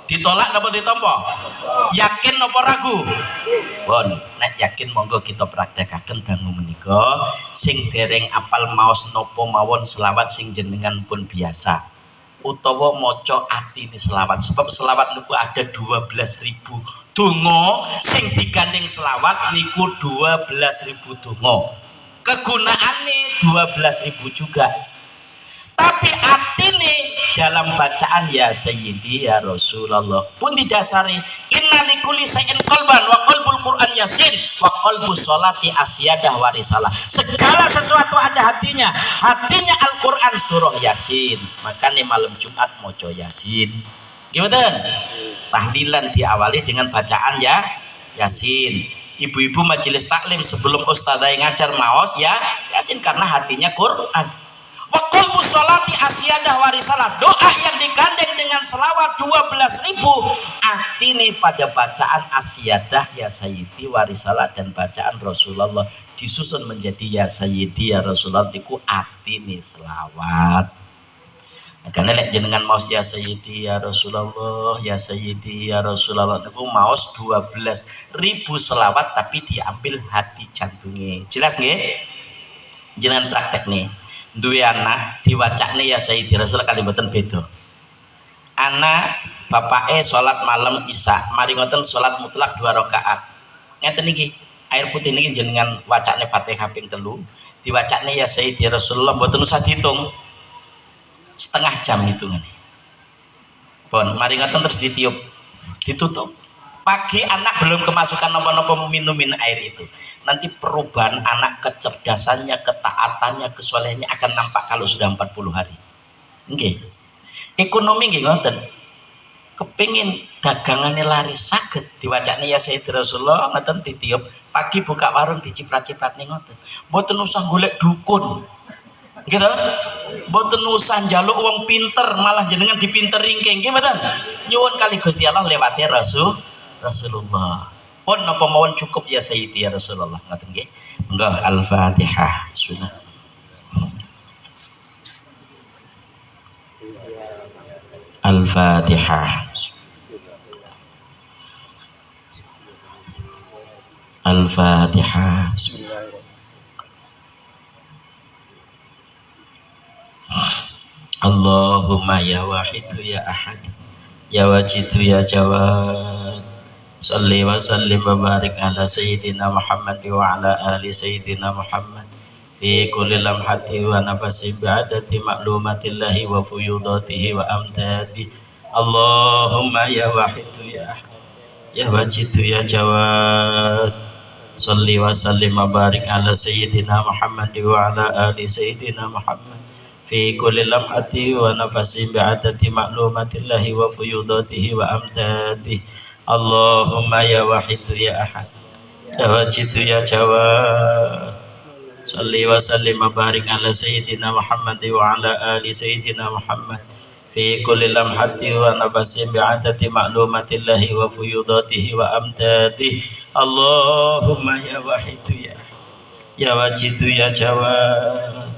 Ditolak apa ditampa? Yakin apa ragu? Bon, nek yakin monggo kita praktekaken dangu menika. Sing dereng apal maos napa mawon selawat sing jenengan pun biasa, utawa maca atine selawat, sebab selawat niku ada 12.000 donga sing digandeng selawat niku 12.000 donga. Kegunaane 12.000 juga. Tapi atine dalam bacaan ya Sayyidi ya Rasulullah pun didasari inna likulli shay'in qalban wa qalbul Qur'an yasin wa qalbu sholati asyadah wa risalah. Segala sesuatu ada hatinya. Hatinya Al-Qur'an surah Yasin. Makanya malam Jumat moco Yasin. Gimana? Tahlilan diawali dengan bacaan ya Yasin. Ibu-ibu majelis taklim sebelum ustadzah yang ngajar maos ya Yasin karena hatinya Qur'an. Wa qalbu sholati asyadah wa risalah. Doa yang digandeng dengan selawat 12.000 atine pada bacaan asyadah ya Sayyidi wa risalah dan bacaan Rasulullah disusun menjadi ya Sayyidi ya Rasulullah niku atine selawat. Karena lek jenengan maos ya Sayyidi ya Rasulullah ya Sayyidi ya Rasulullah niku maos 12.000 selawat tapi diambil hati jantungnya. Jelas nggih? Jenengan praktek nih. Duwe anak diwacane ya Sayyidi Rasul kali mboten beda. anak bapake sholat malam isya, mari ngoten sholat mutlak 2 rakaat. Ngeten niki, air putih niki jenengan wacane Fatihah ping 3, diwacane ya Sayyidi Rasulullah mboten usah dihitung. Setengah jam hitungane. Pun mari ngoten terus ditiup, ditutup. Pagi anak belum kemasukan napa-napa minumin air itu. Nanti perubahan anak, kecerdasannya, ketaatannya, kesolehannya akan nampak kalau sudah 40 hari. Nggih. Ekonomi nggih ngoten. Kepingin dagangannya laris saged diwacane ya Sayyidi Rasulullah ngoten ditiup, pagi buka warung diciprat-ciprat ning ngoten. Mboten usah golek dukun. Gitu. Mboten usah njaluk wong pinter, malah jenengan dipinteri nggih mboten. Nyuwun kali Gusti Allah lewati Rasulullah. Pun napa mawon cukup ya Sayyidi ya Rasulullah ngoten nggih. Monggo Al-Fatihah. Bismillah. Al-Fatihah. Al-Fatihah. Allahumma ya wahidu ya ahad ya wajidu ya jawad salli wa sallim wa barik ala sayyidina Muhammad wa ala ali sayyidina Muhammad fi kulli lamhati wa nafasi bi'adati ma'lumatillahi wa fuyudatihi wa amdadi. Allahumma ya wahidu ya ahad ya wajidu ya jawad salli wa sallim wa barik ala sayyidina Muhammad wa ala ali sayyidina Muhammad fi kulli lamhati wa nafasi bi'adati ma'lumatillahi wa fuyudatihi wa amdadi. Allahumma ya wahidu ya ahad ya wajidu ya jawad salli wa sallim wa barik ala sayyidina Muhammad wa ala ali sayyidina Muhammad fi kulli lamhati wa nafasi bi'adati ma'lumatillahi wa fuyudatihi wa amdadi. Allahumma ya wahidu ya ahad ya wajidu ya jawad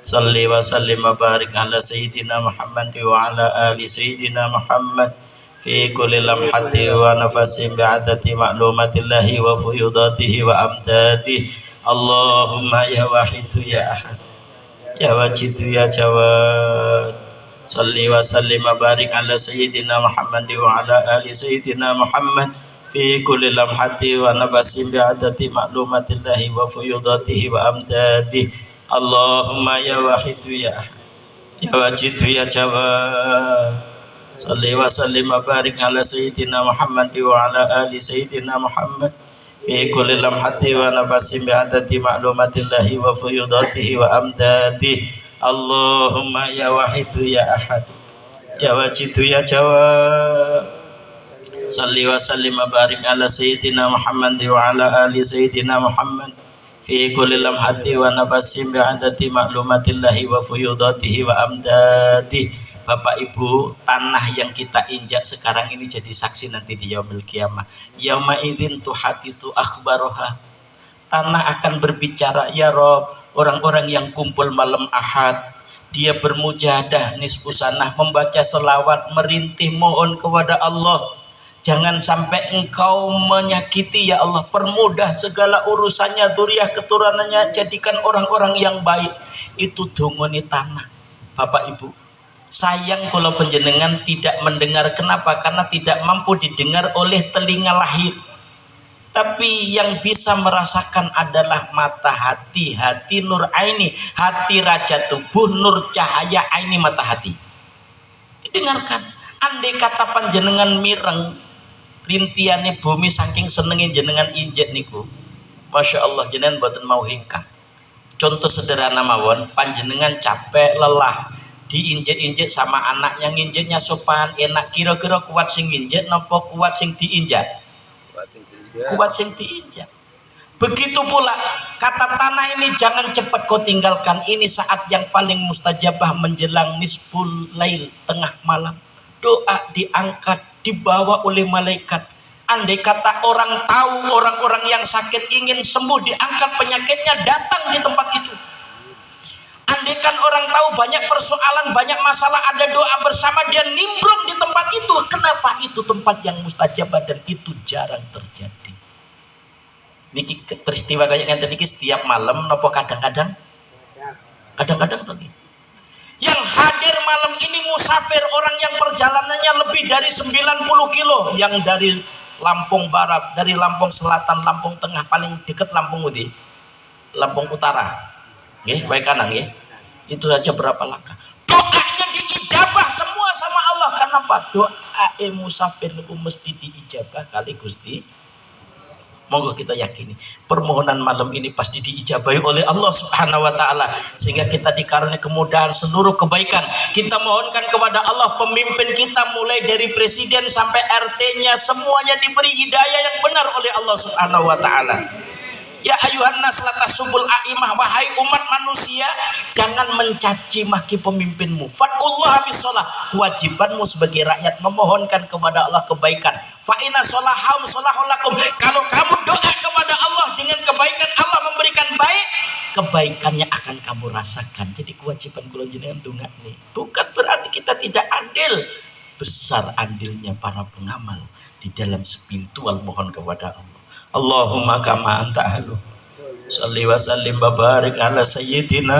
salli wa sallim wa barik ala sayyidina Muhammad wa ala ali sayyidina Muhammad fi kulli lamhati wa nafasin bi'adati ma'lumatillahi wa fuyudatihi wa amdadi. Allahumma ya wahidu ya ahad ya wajidu ya jawad salli wa sallim wa barik ala sayyidina Muhammad wa ala ali sayyidina Muhammad fi kulli lamhati wa nafasin bi'adati ma'lumatillahi wa fuyudatihi wa amdadi. Allahumma ya wahidu ya ahad ya wajidu ya jawad salli wa sallim wa barik ala sayyidina Muhammad wa ala ali sayyidina Muhammad fi kulli lamhati wa nafasin bi'adati ma'lumatillahi wa fuyudatihi wa amdadi. Allahumma ya wahidu ya ahad ya wajidu ya jawad salli wa sallim wa barik ala sayyidina Muhammad wa ala ali sayyidina Muhammad fi kulli lamhati wa nafasin bi'adati ma'lumatillahi wa fuyudatihi wa amdadi. Bapak Ibu, tanah yang kita injak sekarang ini jadi saksi nanti di yaumil qiyamah. Yauma idzin tuhaditsu akhbaroha. Tanah akan berbicara, ya Rob, orang-orang yang kumpul malam Ahad, dia bermujahadah nisfu sanah, membaca selawat, merintih mohon kepada Allah. Jangan sampai engkau menyakiti ya Allah, permudah segala urusannya, dzurriyyah keturunannya, jadikan orang-orang yang baik. Itu dongone tanah. Bapak Ibu, sayang kalau penjenengan tidak mendengar. Kenapa? Karena tidak mampu didengar oleh telinga lahir. Tapi yang bisa merasakan adalah mata hati, hati nur aini, hati raja tubuh, nur cahaya aini mata hati. Dengarkan, andai kata panjenengan mireng, rintiane bumi saking senengin jenengan injek niku, masya Allah jenengan boten mau hingkang. Contoh sederhana mawon, panjenengan capek lelah diinjek-injek sama anaknya, nginjeknya sopan enak, kira-kira kuat sing nginjek nopo kuat sing diinjak? Kuat sing diinjak. Begitu pula kata tanah ini, jangan cepat kau tinggalkan, ini saat yang paling mustajabah menjelang nisful lail, tengah malam. Doa diangkat, dibawa oleh malaikat. Andai kata orang tahu, orang-orang yang sakit ingin sembuh, diangkat penyakitnya, datang di tempat itu. Andaikan orang tahu banyak persoalan, banyak masalah, ada doa bersama, dia nimbrung di tempat itu. Kenapa? Itu tempat yang mustajabah dan itu jarang terjadi. Niki peristiwa kayak ngene niki setiap malam nopo kadang-kadang? Kadang-kadang tuh. Yang hadir malam ini musafir, orang yang perjalanannya lebih dari 90 kilo, yang dari Lampung Barat, dari Lampung Selatan, Lampung Tengah, paling dekat Lampung Uti, Lampung Utara, baik kanan itu saja berapa langkah. Doanya diijabah semua sama Allah. Kenapa? Doa musafir itu mesti diijabah kali Gusti. Monggo kita yakini permohonan malam ini pasti diijabahi oleh Allah Subhanahu wa taala, sehingga kita dikaruniai kemudahan seluruh kebaikan. Kita mohonkan kepada Allah pemimpin kita mulai dari presiden sampai RT-nya semuanya diberi hidayah yang benar oleh Allah Subhanahu wa taala. Ya ayuhan nas la tasubul aimah, wahai umat manusia, jangan mencaci maki pemimpinmu. Faqullaha bisolah, kewajibanmu sebagai rakyat memohonkan kepada Allah kebaikan. Fa inna solahum solahulakum, kalau kamu doa kepada Allah dengan kebaikan, Allah memberikan baik, kebaikannya akan kamu rasakan. Jadi kewajiban kula jenengan tunggu nih. Bukan berarti kita tidak adil. Besar andilnya para pengamal di dalam spiritual mohon kepada Allah. Allahumma kama anta ahlu salli wa sallim wa barik ala sayyidina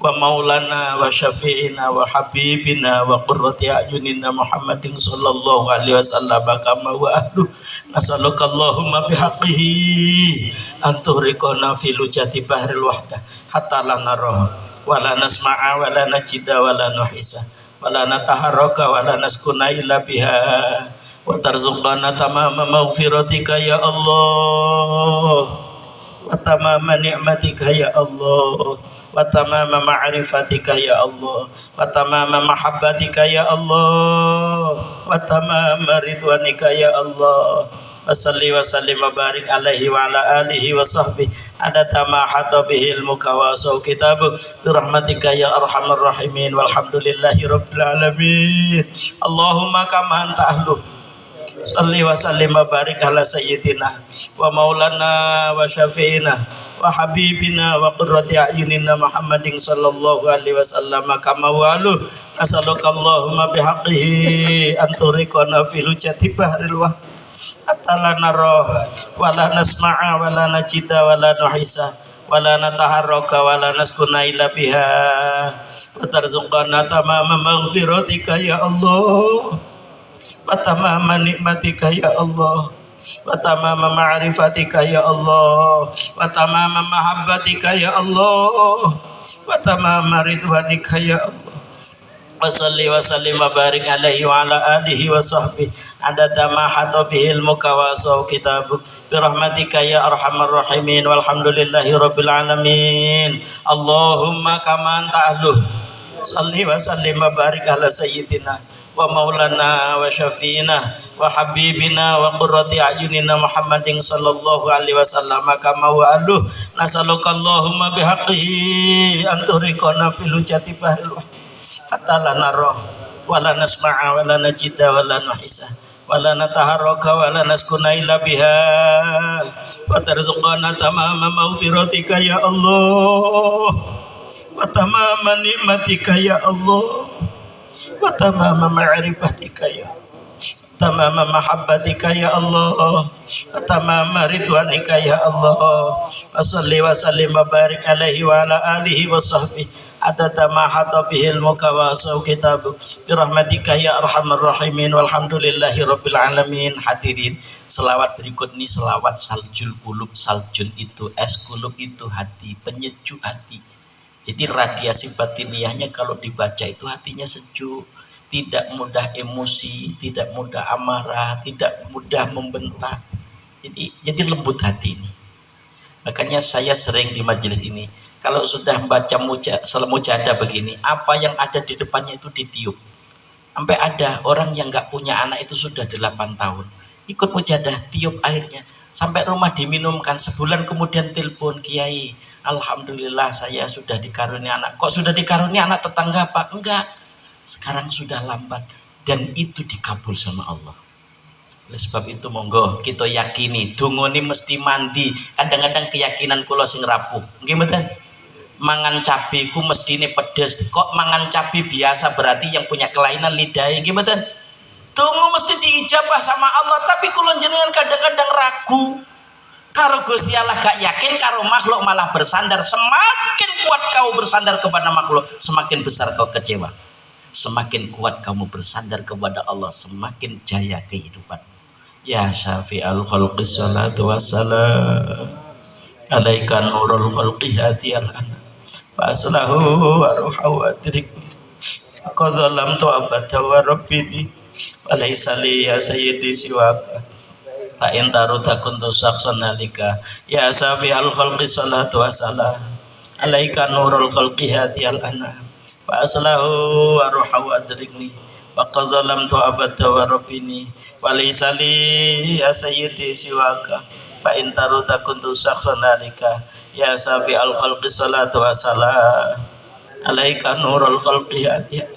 wa maulana wa syafi'ina wa habibina wa qurrati a'yunina Muhammadin sallallahu alaihi wasallam kama wa ahlu nasalluka Allahumma bihaqqihi anturiqana fi lujati bahril wahdah hatta la nara wa la nasma'a wa la najida wa la nuhisa wa la nataharraka wa la naskuna illa biha wa tarzuqana tamama maghfiratika ya Allah wa tamama ni'matika ya Allah wa tamama ma'rifatika ya Allah wa tamama mahabbatika ya Allah wa tamama ridwanika ya Allah wa salli wa sallim wa barik alaihi wa ala alihi wa sahbihi adata ma hata bihil mukawasaw kitabuk birahmatika ya arhamar rahimin walhamdulillahi rabbil alamin. Allahumma kama anta ahlu salli wa sallim wa barik ala sayyidina wa maulana wa syafi'ina wa habibina wa qurrati a'yunina Muhammadin sallallahu alaihi wasallam kama walu nasalluka Allahumma bihaqqihi anturiqana fi lujati bahril wah atala nara wa la nasma'a wa la najida wa la nuhisa wa la nataharraka wa la naskuna illa biha wa tarzuqana tamama maghfiratika ya Allah wa tamama nikmatika ya Allah wa tamama ma'rifatika ya Allah wa tamama mahabbatika ya Allah wa tamama ridwanika ya Allah wa salli wa sallim wa barik alaihi wa ala alihi wa sahbihi adada ma hata bihil mukawasaw kitabuk birahmatika ya arhamar rahimin walhamdulillahi rabbil alamin. Allahumma kama anta ahlu salli wa sallim wa barik ala sayyidina wa maulana wa syafi'ina wa habibina wa qurrati a'yunina Muhammadin sallallahu alaihi wasallam kama wa aluh nasalluka Allahumma bihaqqihi anturiqana fil hujati bahril hatta la nara wa la nasma'a wa la najida wa la nuhisa wa la nataharraka wa la naskuna illa biha wa tarzuqana tamama maghfiratika ya Allah wa tamama nikmatika ya Allah wa tamama ma'rifatika ya tamama mahabbatika ya Allah wa tamama ridwanika ya Allah wa salli wa sallim wa barik alaihi wa ala alihi wa sahbihi adada ma hata bihil mukawasaw kitabuk birahmatika ya arhamar rahimin walhamdulillahi rabbil alamin. Hadirin, selawat berikut ini selawat saljul kulub. Saljun itu es, kulub itu hati, penyejuk hati. Jadi radiasi batiniahnya kalau dibaca itu hatinya sejuk, tidak mudah emosi, tidak mudah amarah, tidak mudah membentak. Jadi lembut hati ini. Makanya saya sering di majelis ini, kalau sudah baca mujahadah begini, apa yang ada di depannya itu ditiup. Sampai ada orang yang nggak punya anak itu sudah 8 tahun, ikut mujahadah, tiup airnya. Sampai rumah diminumkan, sebulan kemudian telepon, Kiai, alhamdulillah saya sudah dikaruniai anak. Kok sudah dikaruniai anak tetangga Pak? Enggak, sekarang sudah lambat. Dan itu dikabul sama Allah. Oleh sebab itu monggo kita yakini donga ini mesti mandi. Kadang-kadang keyakinan kula sing rapuh. Nggih mboten? Mangan cabe ku mestine pedes. Kok mangan cabe biasa berarti yang punya kelainan lidah. Nggih mboten? Donga mesti diijabah sama Allah, tapi kula jenengan kadang-kadang ragu. Karo Gusti Allah gak yakin, karo makhluk malah bersandar. Semakin kuat kau bersandar kepada makhluk, semakin besar kau kecewa. Semakin kuat kamu bersandar kepada Allah, semakin jaya kehidupan. Ya syafi'al khalqi salatu wassalam alaika nurul khalqi hatiyal ana fa aslahu wa ruhahu adrikni qad zalamtu abada wa rabbini wa laysa li ya sayyidi siwaka fa in taruta kuntu syakhsan alika ya syafi'al khalqi salatu wassalam alaika nurul khalqi hatiyal ana fa aslahu wa ruhahu adrikni faqad zalamtu abada wa rabbini wa laysa li ya sayyidi siwaka fa in taruta kuntu syakhsan alika ya safi al khalqi salatu wassalam alaika nurul khalqi hadiya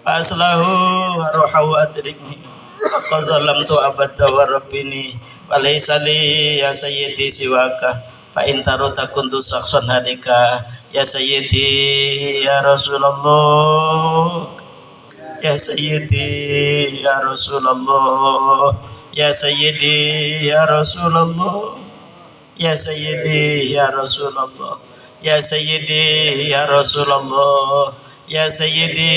fa aslahu wa ruhahu adrikni faqad zalamtu abada wa rabbini wa laysa li ya sayyidi siwaka fa in taruta kuntu syakhsan alika ya sayyidi ya Rasulullah ya sayyidi ya Rasulullah ya sayyidi ya Rasulullah ya sayyidi ya Rasulullah ya sayyidi ya Rasulullah ya sayyidi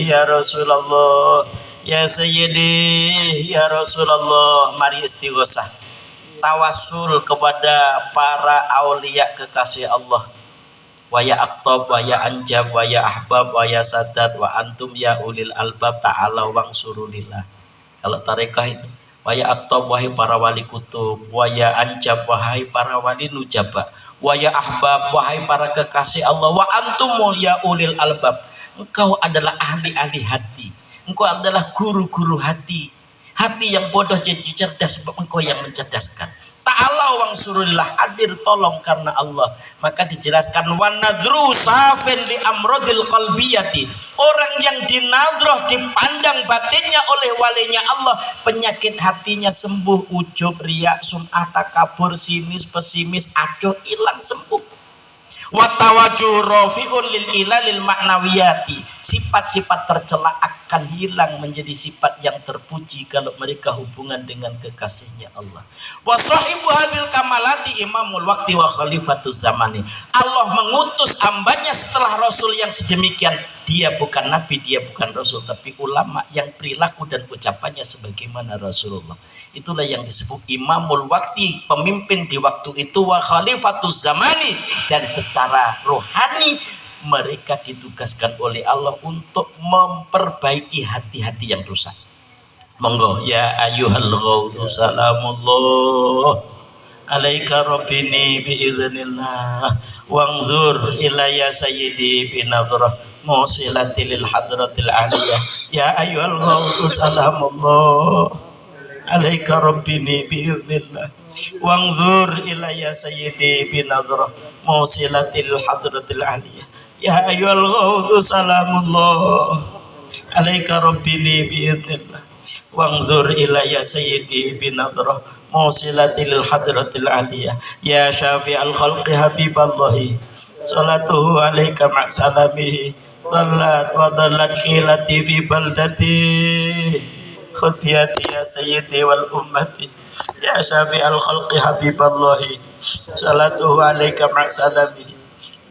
ya Rasulullah ya sayyidi ya Rasulullah. Mari istighosah, tawasul kepada para aulia kekasih Allah. Wa ya aqtab wa ya anjab wa ya ahbab wa ya sadat wa antum ya ulil albab ta'ala wangsurulillah. Kalau tarekah itu wa ya aqtab wahai para wali kutub, wa ya anjab wahai para wali nujaba, wa ya ahbab wahai para kekasih Allah, wa antum ya ulil albab. Engkau adalah ahli-ahli hati, engkau adalah guru-guru hati. Hati yang bodoh jadi cerdas sebab engkau yang mencerdaskan. Ta'ala wangsurulillah, hadir tolong karena Allah. Maka dijelaskan wan nadru safin li amrodil qalbiyati. Orang yang dinadroh, dipandang batinnya oleh walinya Allah, penyakit hatinya sembuh. Ujub, riak, sum'ah, takabur, sinis, pesimis, acuh, hilang sembuh. Watawajuh rafi'un lil ilalil maknawiyati. Sifat-sifat tercela akan hilang menjadi sifat yang terpuji kalau mereka hubungan dengan kekasihnya Allah. Wa sahibu hadil kamalati imamul waqti wa khalifatus zamani. Allah mengutus hambanya setelah Rasul yang sedemikian. Dia bukan Nabi, dia bukan Rasul, tapi ulama yang perilaku dan ucapannya sebagaimana Rasulullah. Itulah yang disebut imamul waqti, pemimpin di waktu itu, wa khalifatus zamani. Dan secara rohani mereka ditugaskan oleh Allah untuk memperbaiki hati-hati yang rusak. Monggo ya ayyuhal ghawthu salamullah alaika rabbini biiznillah wangzur ilayya sayyidi binadrah musilatil hadratil aliyah ya ayyuhal ghawthu salamullah alaika rabbini biiznillah wangzur ilayya sayyidi binadrah musilatil hadratil aliyah ya ayyuhal ghawthu salamullah alaika rabbini biiznillah wangzur ilayya sayyidi binadrah musilatil hadratil aliyah ya syafi'al khalqi habiballahi salatuhu alaika ma'salamihi dallat wa dallat khilati fi baldati khutiyati ya sayyidi wal ummati ya syafi'al khalqi habiballahi salatuhu alaika ma'salamihi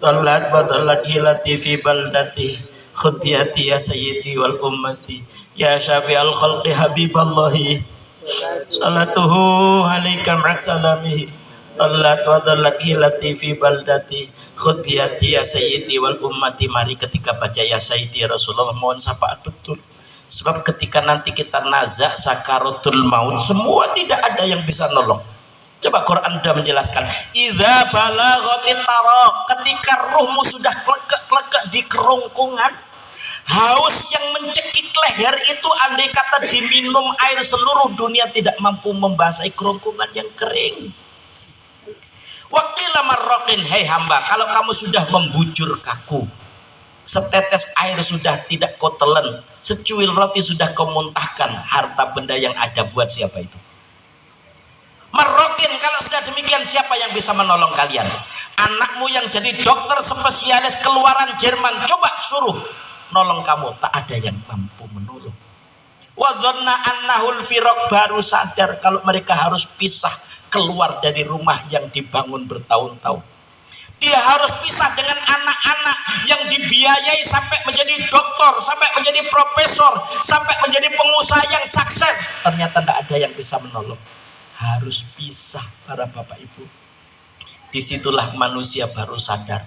dallat wa dallat khilati fi baldati khutiyati ya sayyidi wal ummati ya syafi'al khalqi habiballahi salatuhu alaika ma'salamihi dallat wa dallat hilati fi baldati khutbiyati ya sayyidi wal ummati. Mari ketika baca ya sayyidi Rasulullah mohon syafaat betul, sebab ketika nanti kita nazak sakaratul maut semua tidak ada yang bisa nolong. Coba Quran sudah menjelaskan idza balaghatit taraq, ketika ruhmu sudah klekek-klekek di kerongkongan, haus yang mencekik leher itu andai kata diminum air seluruh dunia tidak mampu membasahi kerongkongan yang kering. Waqila marraqin, hei hamba, kalau kamu sudah membujur kaku, setetes air sudah tidak kau telan, secuil roti sudah kau muntahkan, harta benda yang ada buat siapa itu? Marraqin, kalau sudah demikian siapa yang bisa menolong kalian? Anakmu yang jadi dokter spesialis keluaran Jerman, coba suruh nolong kamu, tak ada yang mampu menolong. Wa dhanna annahul firaq, baru sadar kalau mereka harus pisah keluar dari rumah yang dibangun bertahun-tahun. Dia harus pisah dengan anak-anak yang dibiayai sampai menjadi doktor, sampai menjadi profesor, sampai menjadi pengusaha yang sukses. Ternyata tidak ada yang bisa menolong. Harus pisah para bapak ibu. Disitulah manusia baru sadar.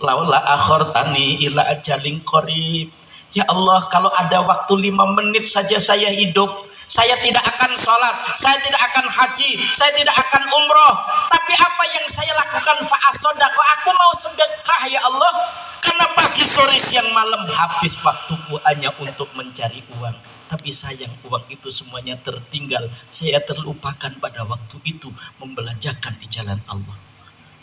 Laula akhortani ila ajalin qarib. Ya Allah, kalau ada waktu 5 menit saja saya hidup, saya tidak akan sholat, saya tidak akan haji, saya tidak akan umroh. Tapi apa yang saya lakukan fa'asodaqah, aku mau sedekah ya Allah. Karena pagi, sore, siang, malam habis waktuku hanya untuk mencari uang. Tapi sayang, uang itu semuanya tertinggal. Saya terlupakan pada waktu itu membelanjakan di jalan Allah.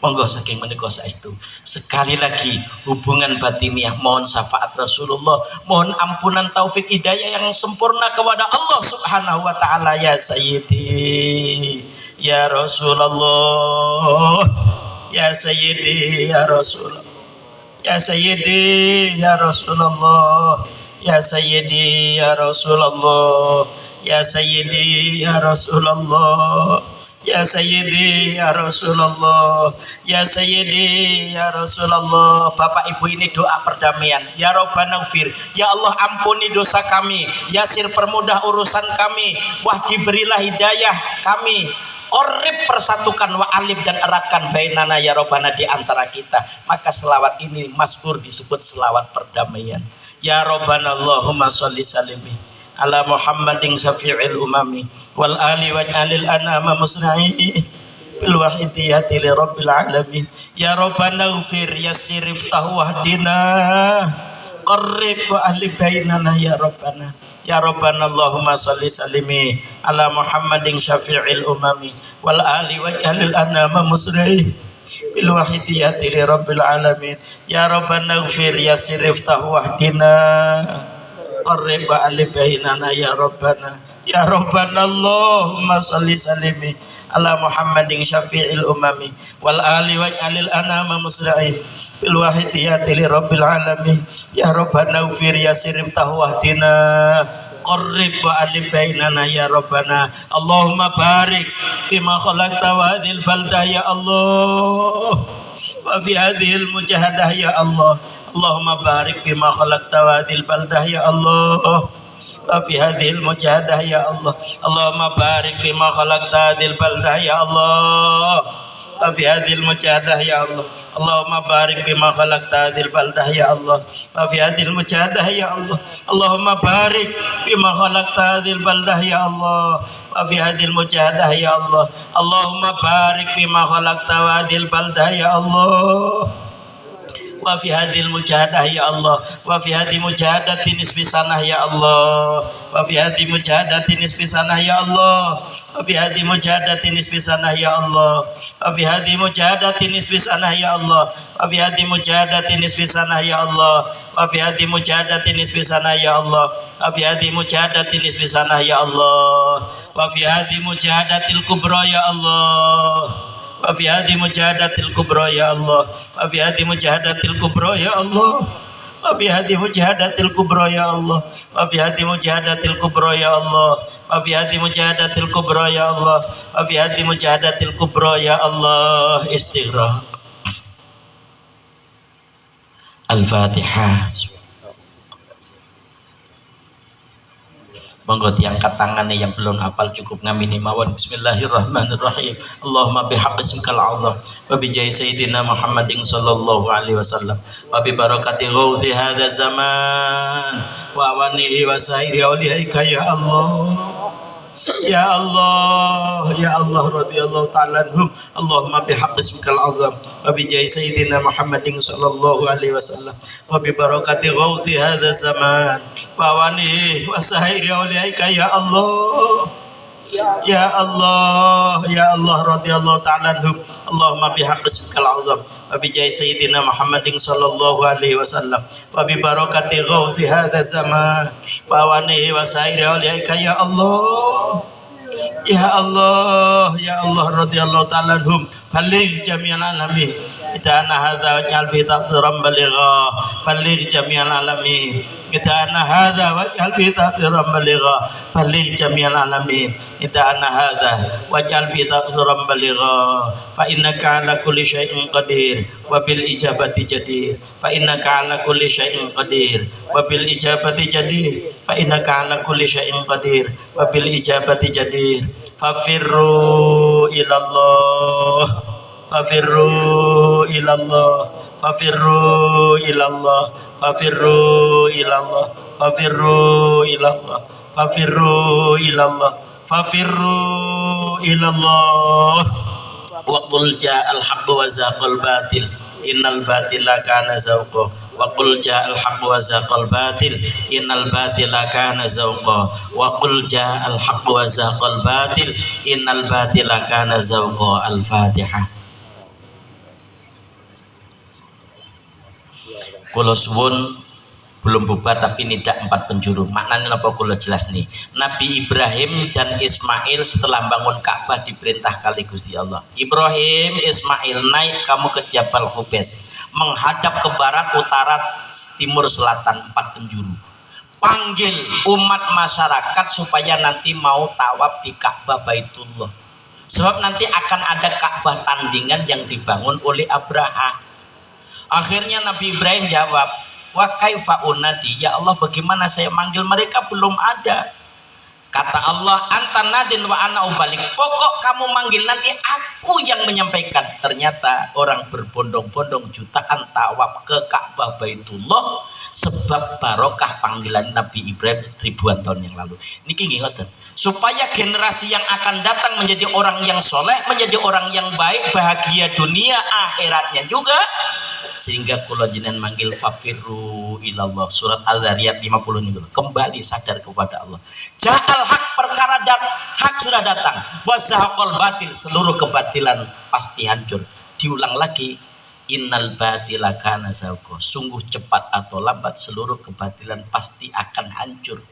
Monggo saking menika saestu. Sekali lagi hubungan batiniah, mohon syafaat Rasulullah, mohon ampunan taufik hidayah yang sempurna kepada Allah Subhanahu wa taala. Ya Sayyidi ya Rasulullah, ya Sayyidi ya Rasulullah, ya Sayyidi ya Rasulullah, ya Sayyidi ya Rasulullah, ya Sayyidi ya Rasulullah, ya Sayyidi ya Rasulullah, ya Sayyidi ya Rasulullah. Bapak ibu, ini doa perdamaian. Ya Rabbana ghfir, ya Allah ampuni dosa kami, yasir permudah urusan kami, wahdi berilah hidayah kami, qorib persatukan, wa alif dan eratkan bainana ya Rabbana di antara kita. Maka selawat ini mazkur disebut selawat perdamaian. Ya Rabbana Allahumma sholli salimi ala Muhammadin syafi'il umami wal ali waj'alil anama musra'i bil wahidiyati li rabbil alamin. Ya Rabbana ghfir yassir iftah wahdina qarrib wa ahli bainana ya Rabbana. Ya Rabbana Allahumma sholli salimi ala Muhammadin syafi'il umami wal ali waj'alil anama musra'i bil wahidiyati li rabbil alamin. Ya Rabbana ghfir yassir iftah wahdina qarrib alif bainana ya Rabbana. Ya Rabbana Allahumma sholli salimi ala Muhammadin syafi'il umami wal ali waj'alil anama musra'i bil wahidiyati li rabbil alamin. Ya Rabbana ghfir yassir iftah wahdina qarrib wa alif bainana ya Rabbana. Allahumma barik bima khalaqta wa hadhil baldah ya Allah wa fi hadhil mujahadah ya Allah. Allahumma barik bima khalaqta wa hadhil baldah ya Allah wa fi hadhil mujahadah ya Allah. Allahumma barik bima khalaqta hadhil baldah ya Allah wa fi hadhil mujahadah ya Allah. Allahumma barik bima khalaqta hadhil baldah ya Allah wa fi hadhil mujahadah ya Allah. Allahumma barik bima khalaqta hadhil baldah ya Allah wa fi hadhil mujahadah ya Allah. Allahumma barik bima khalaqta hadhil baldah ya Allah wa fi hadhil mujahadah ya Allah wa fi hadhi mujahadatin nisbi sanah ya Allah wa fi hadhi mujahadatin nisbi sanah ya Allah wa fi hadhi mujahadatin nisbi sanah ya Allah wa fi hadhi mujahadatin nisbi sanah ya Allah wa fi hadhi mujahadatin nisbi sanah ya Allah wa fi hadhi mujahadatin nisbi sanah ya Allah wa fi hadhi mujahadatin nisbi sanah ya Allah wa fi hadhi mujahadatil kubra ya Allah wa fi hadhi mujahadatil kubra ya Allah wa fi hadhi mujahadatil kubra ya Allah wa fi hadhi mujahadatil kubra ya Allah wa fi hadhi mujahadatil kubra ya Allah wa fi hadhi mujahadatil kubra ya Allah wa fi hadhi mujahadatil kubra ya Allah. Istighraq. Al-Fatihah. Monggo diangkat tangannya yang belum hafal cukup ngamini mawon. Bismillahirrahmanirrahim. Allahumma bihaqqi ismikal azam wa bi jahi sayyidina Muhammadin sallallahu alaihi wasallam wa bi barakati ghauzi hadza zaman wa awanihi wa sairi auliyaika ya Allah. Ya Allah, ya Allah radhiyallahu ta'ala anhum. Allahumma bihaqqi ismikal azam wa bi jahi sayyidina Muhammadin sallallahu alaihi wasallam wa bi barakati ghauzi hadza zaman wa awanihi wa sairi auliyaika ya Allah. Ya Allah, ya Allah radhiyallahu ta'ala anhum. Allahumma bihaqqi ismikal azam wa bi jahi sayyidina Muhammadin sallallahu alaihi wasallam wa bi barakati ghauzi hadza zaman wa awanihi wa sairi auliyaika ya Allah. Ya Allah, ya Allah radhiyallahu ta'ala anhum. Baligh jami'al alamin إدانا هذا واجعل به تقديرا بليغا بلغ جميع العالمين إدانا هذا واجعل به تقديرا بليغا بلغ جميع العالمين إدانا هذا واجعل به تقديرا بليغا فإنك على كل شيء قدير وبالإجابة جدير فإنك على كل شيء قدير وبالإجابة جدير فإنك على كل شيء قدير وبالإجابة جدير ففروا إلى الله ففروا إلى الله ففروا إلى الله ففروا إلى الله ففروا إلى الله ففروا إلى الله ففروا إلى الله وقل جاء الحق وزهق الباطل إن الباطل كان زهوقا وقل جاء الحق وزهق الباطل إن الباطل كان زهوقا وقل جاء الحق وزهق الباطل إن الباطل كان زهوقا. الفاتحة. Kula suwun belum bubar tapi nidak 4 penjuru. Maknanya apa kula jelas nih. Nabi Ibrahim dan Ismail setelah bangun Ka'bah diperintah kali Gusti Allah. Ibrahim, Ismail, naik kamu ke Jabal Qubais, menghadap ke barat, utara, timur, selatan, 4 penjuru. Panggil umat masyarakat supaya nanti mau tawaf di Ka'bah Baitullah. Sebab nanti akan ada Ka'bah tandingan yang dibangun oleh Abraha. Akhirnya Nabi Ibrahim jawab, wa kaifa unadi, ya Allah bagaimana saya manggil mereka, belum ada. Kata Allah, anta nadin wa ana ubalik, pokok kamu manggil nanti aku yang menyampaikan. Ternyata orang berbondong-bondong jutaan tawaf ke Ka'bah Baitullah sebab barokah panggilan Nabi Ibrahim ribuan tahun yang lalu. Niki nggih ngoten, supaya generasi yang akan datang menjadi orang yang soleh, menjadi orang yang baik, bahagia dunia akhiratnya juga. Sehingga kula jenengan manggil fafiru ilallah, surat Al-Zariyat 50 ini, kembali sadar kepada Allah. Ja'al hak, perkara hak sudah datang, wasahaqal batil, seluruh kebatilan pasti hancur. Diulang lagi, innal batila kana zahuqa, sungguh cepat atau lambat seluruh kebatilan pasti akan hancur.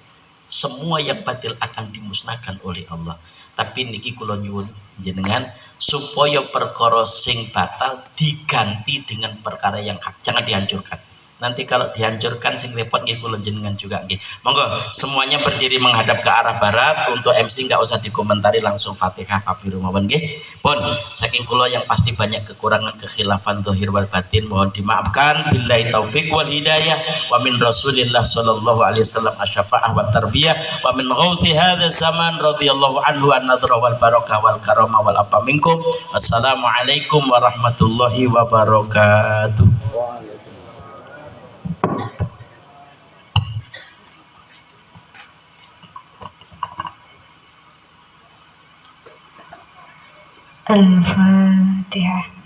Semua yang batil akan dimusnahkan oleh Allah. Tapi niki kula nyuwun jenengan supaya perkara sing batal diganti dengan perkara yang hak, jangan dihancurkan. Nanti kalau dihancurkan sing repot nggih kula jenengan juga nggih. Monggo semuanya berdiri menghadap ke arah barat. Untuk MC enggak usah dikomentari, langsung Fatihah kafiru mawon nggih. Pun saking kula yang pasti banyak kekurangan kekhilafan zahir wal batin mohon dimaafkan. Billahi taufik wal hidayah wa min Rasulillah sallallahu alaihi wasallam asy-syafa'ah wa tarbiyah wa min ghauthi hadzal zaman radhiyallahu anhu an nadra wal barakah wal karamah wal apa minkum. Assalamualaikum warahmatullahi wabarakatuh. Al-Fatihah.